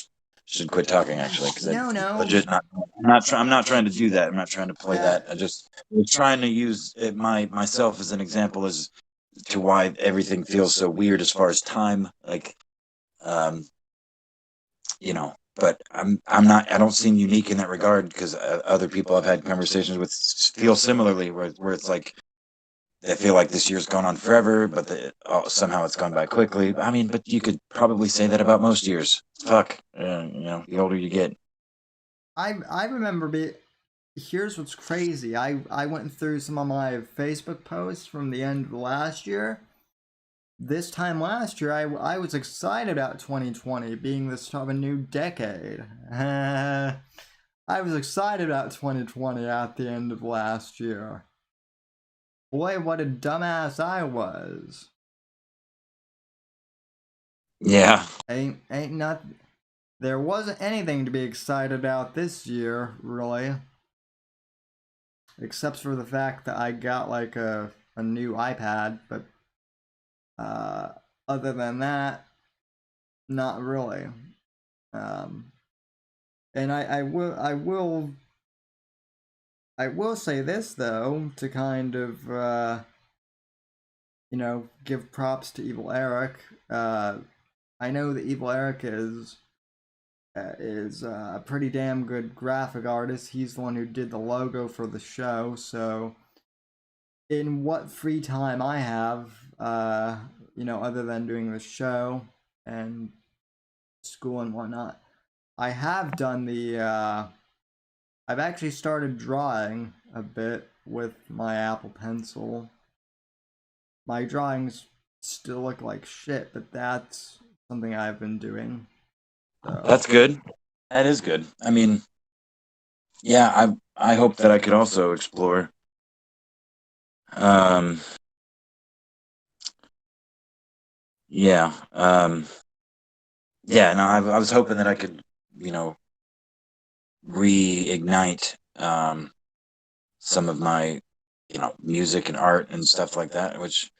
should quit talking actually, because No, legit I'm not trying to do that. I'm not trying to play that. I just was trying to use myself as an example as to why everything feels so weird as far as time. Like, um, but I don't seem unique in that regard, because other people I've had conversations with feel similarly, where it's like they feel like this year's gone on forever, but somehow it's gone by quickly. I mean, but you could probably say that about most years. Fuck, the older you get. I remember here's what's crazy. I went through some of my Facebook posts from the end of last year. This time last year, I was excited about 2020 being the start of a new decade. I was excited about 2020 at the end of last year. Boy, what a dumbass I was. Yeah. Ain't not. There wasn't anything to be excited about this year, really. Except for the fact that I got like a new iPad, but other than that, not really. And I will say this though, to kind of give props to Evil Eric. I know that Evil Eric is a pretty damn good graphic artist. He's the one who did the logo for the show. So, in what free time I have, other than doing the show and school and whatnot, I have done I've actually started drawing a bit with my Apple Pencil. My drawings still look like shit, but that's something I've been doing. So. That's good. That is good. I mean, yeah, I hope that I could also explore. Yeah. Yeah. No, I was hoping that I could, reignite some of my, music and art and stuff like that, which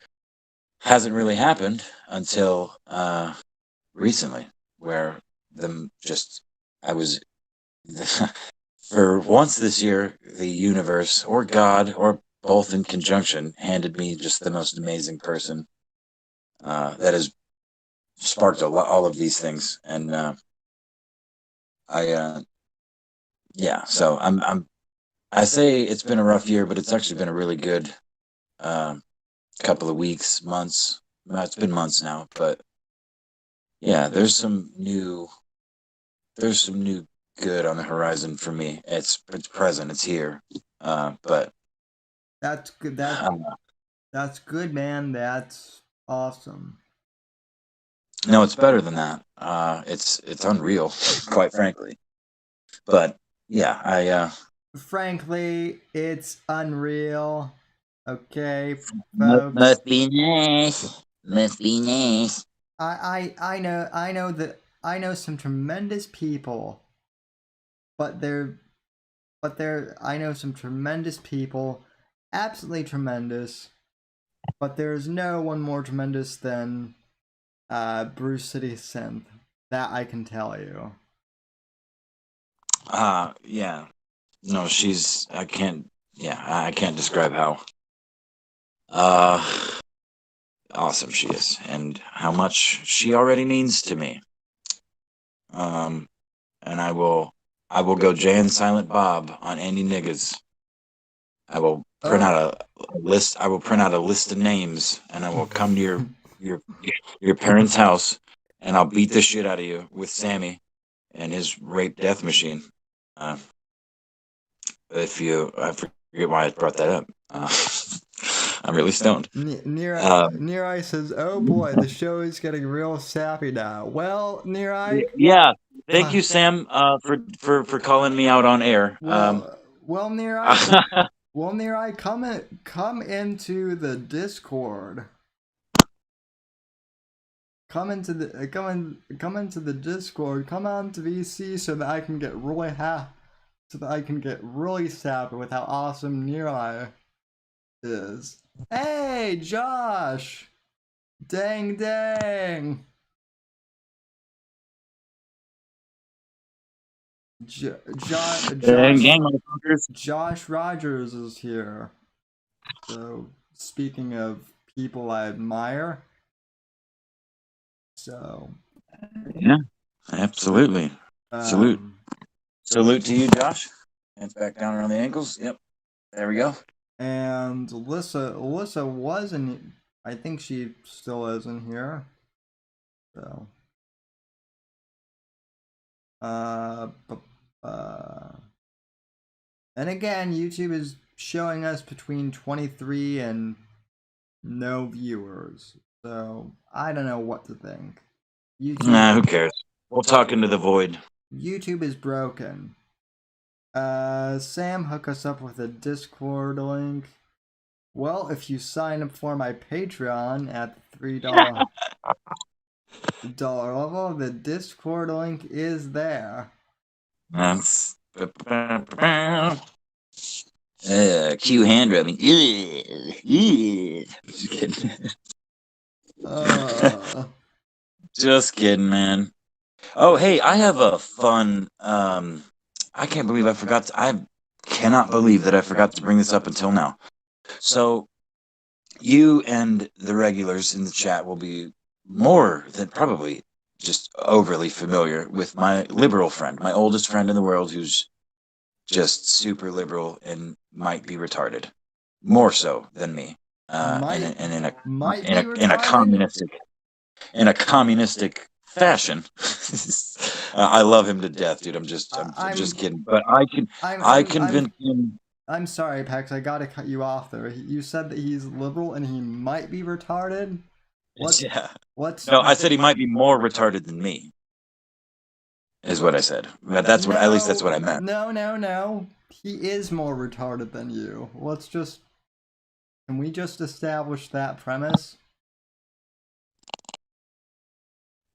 hasn't really happened until recently, where I was for once this year, the universe or God or both in conjunction handed me just the most amazing person that has sparked all of these things. And so I say it's been a rough year, but it's actually been a really good couple of weeks, months. Well, it's been months now, but yeah, there's some new good on the horizon for me. It's present, it's here. But that's good. That's good, man. That's awesome. No, it's better than that. It's unreal, quite frankly. But yeah, frankly, it's unreal. Okay, folks. Must be nice. Must be nice. I know some tremendous people, but I know some tremendous people, absolutely tremendous, but there's no one more tremendous than Bruce City Synth. That I can tell you. Yeah. No, I can't describe how awesome she is and how much she already means to me. And I will go Jay and Silent Bob on any niggas. I will print out a list. I will print out a list of names, and I will come to your parents' house, and I'll beat the shit out of you with Sammy and his rape death machine. I forget why I brought that up. I'm really stoned. Near Eye says, "Oh boy, the show is getting real sappy now." Well, Near Eye. Yeah, thank you, Sam, for calling me out on air. Well, Near Eye. Well, Near Eye, come into the Discord. Come into the Discord. Come on to VC so that I can get really sappy with how awesome Near Eye is. Hey, Josh! Dang, dang. Gang, motherfuckers. Josh Rogers is here. So, speaking of people I admire, so Yeah, absolutely. Salute. Salute to you, Josh. Hands back down around the ankles. Yep. There we go. And Alyssa was in. I think she still is in here. So, and again, YouTube is showing us between 23 and no viewers. So I don't know what to think. YouTube, nah, who cares? We'll talk into the void. YouTube is broken. Sam, hook us up with a Discord link. Well, if you sign up for my Patreon at the $3 level, the Discord link is there. That's cue hand rubbing. Just kidding. Just kidding, man. Oh, hey, I have a fun. I can't believe I forgot. I cannot believe that I forgot to bring this up until now. So, you and the regulars in the chat will be more than probably just overly familiar with my liberal friend, my oldest friend in the world, who's just super liberal and might be retarded, more so than me. In a communistic fashion. I love him to death, dude. I'm just kidding. But I convinced him. I'm sorry, Pax. I gotta cut you off there. You said that he's liberal and he might be retarded. No, I said he might be more retarded than me. Is what I said. That's what. At least that's what I meant. No. He is more retarded than you. Can we just establish that premise?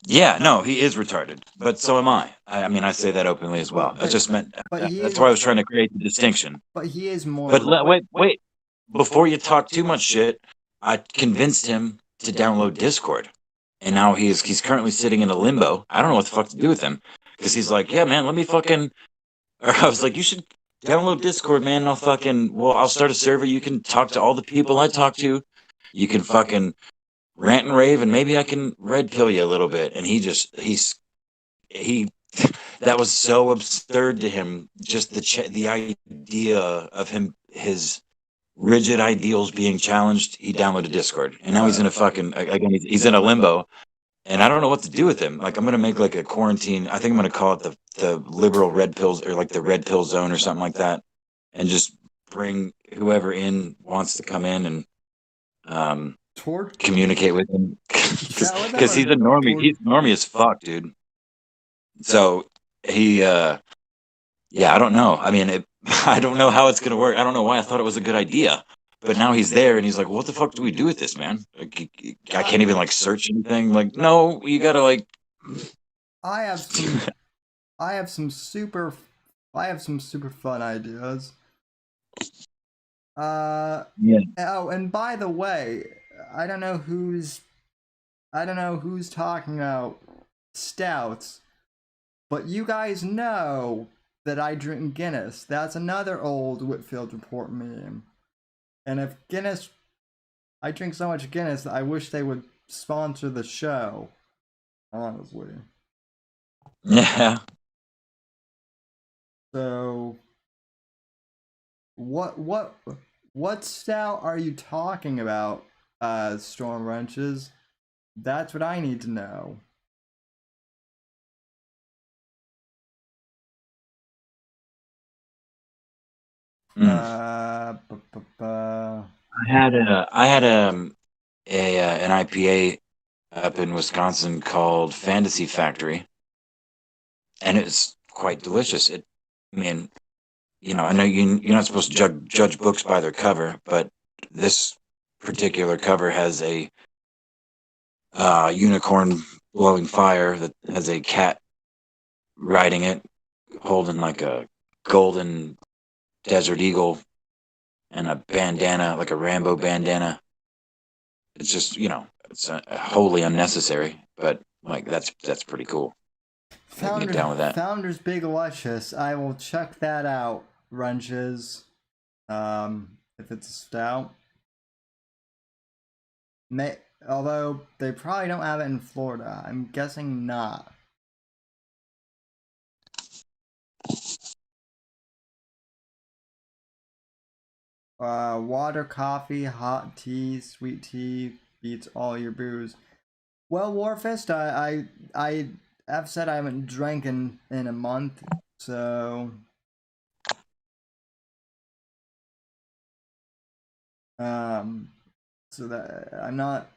Yeah, no, he is retarded, but so am I. I mean, I say that openly as well. I just meant that's why I was trying to create the distinction. But he is more. But wait! Before you talk too much shit, I convinced him to download Discord, and now he's currently sitting in a limbo. I don't know what the fuck to do with him because he's like, yeah, man, let me fucking. Or I was like, you should download Discord, man. I'll start a server. You can talk to all the people I talk to. You can fucking rant and rave, and maybe I can red pill you a little bit. And he that was so absurd to him. Just the idea of his rigid ideals being challenged. He downloaded Discord, and now he's in a fucking he's in a limbo, and I don't know what to do with him. Like, I'm gonna make like a quarantine. I think I'm gonna call it the liberal red pills, or like the red pill zone or something like that, and just bring whoever in wants to come in and communicate with him because he's a normie. He's normie as fuck, dude. So he, I don't know. I mean, I don't know how it's gonna work. I don't know why I thought it was a good idea, but now he's there and he's like, "What the fuck do we do with this, man? Like, I can't even like search anything. Like, no, you gotta like." I have some super fun ideas. Yeah. Oh, and by the way, I don't know who's talking about stouts, but you guys know that I drink Guinness. That's another old Whitfield Report meme. And if I drink so much Guinness that I wish they would sponsor the show. Honestly. Yeah. So, what stout are you talking about, Storm Wrenches? That's what I need to know. I had an IPA up in Wisconsin called Fantasy Factory, and it's quite delicious. I mean, I know you're not supposed to judge books by their cover, but this particular cover has a unicorn blowing fire that has a cat riding it, holding like a golden desert eagle and a bandana, like a Rambo bandana. It's just, it's wholly unnecessary, but like that's pretty cool. I can get down with that. Founder's Big Luscious. I will check that out, Wrenches. If it's a stout. Although they probably don't have it in Florida. I'm guessing not. Water, coffee, hot tea, sweet tea beats all your booze. Well, Warfist, I have said I haven't drank in a month, so so that I'm not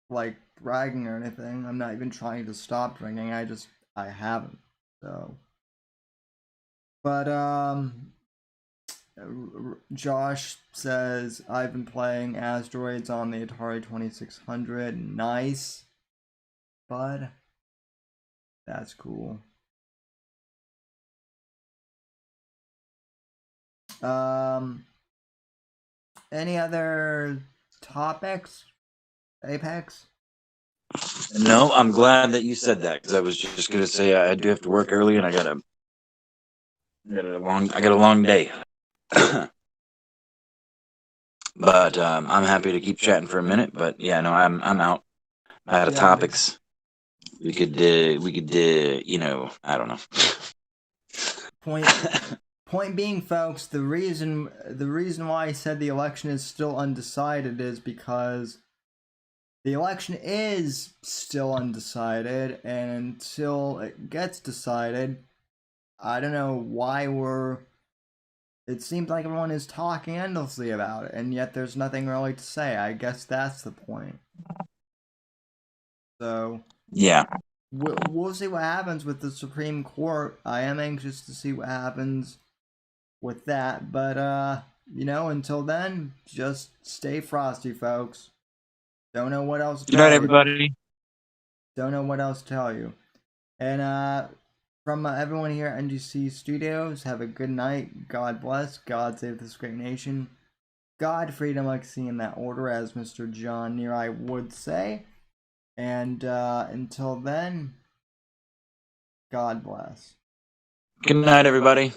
like bragging or anything. I'm not even trying to stop drinking. I haven't. So, but Josh says I've been playing Asteroids on the Atari 2600. Nice, bud. That's cool. Any other topics? Apex? No, I'm glad that you said that because I was just gonna say I do have to work early and I got a long day. But I'm happy to keep chatting for a minute. But yeah, no, I'm out of topics. We could I don't know. Point being, folks, the reason why I said the election is still undecided is because the election is still undecided, and until it gets decided, I don't know why it seems like everyone is talking endlessly about it, and yet there's nothing really to say. I guess that's the point. So yeah, we'll see what happens with the Supreme Court. I am anxious to see what happens with that, but until then, just stay frosty, folks. Don't know what else to tell you. Good night, everybody. Don't know what else to tell you. And from everyone here at NGC Studios, have a good night. God bless. God save this great nation. God, freedom, legacy in that order, as Mr. John Neary would say. And until then, God bless. Good night, everybody.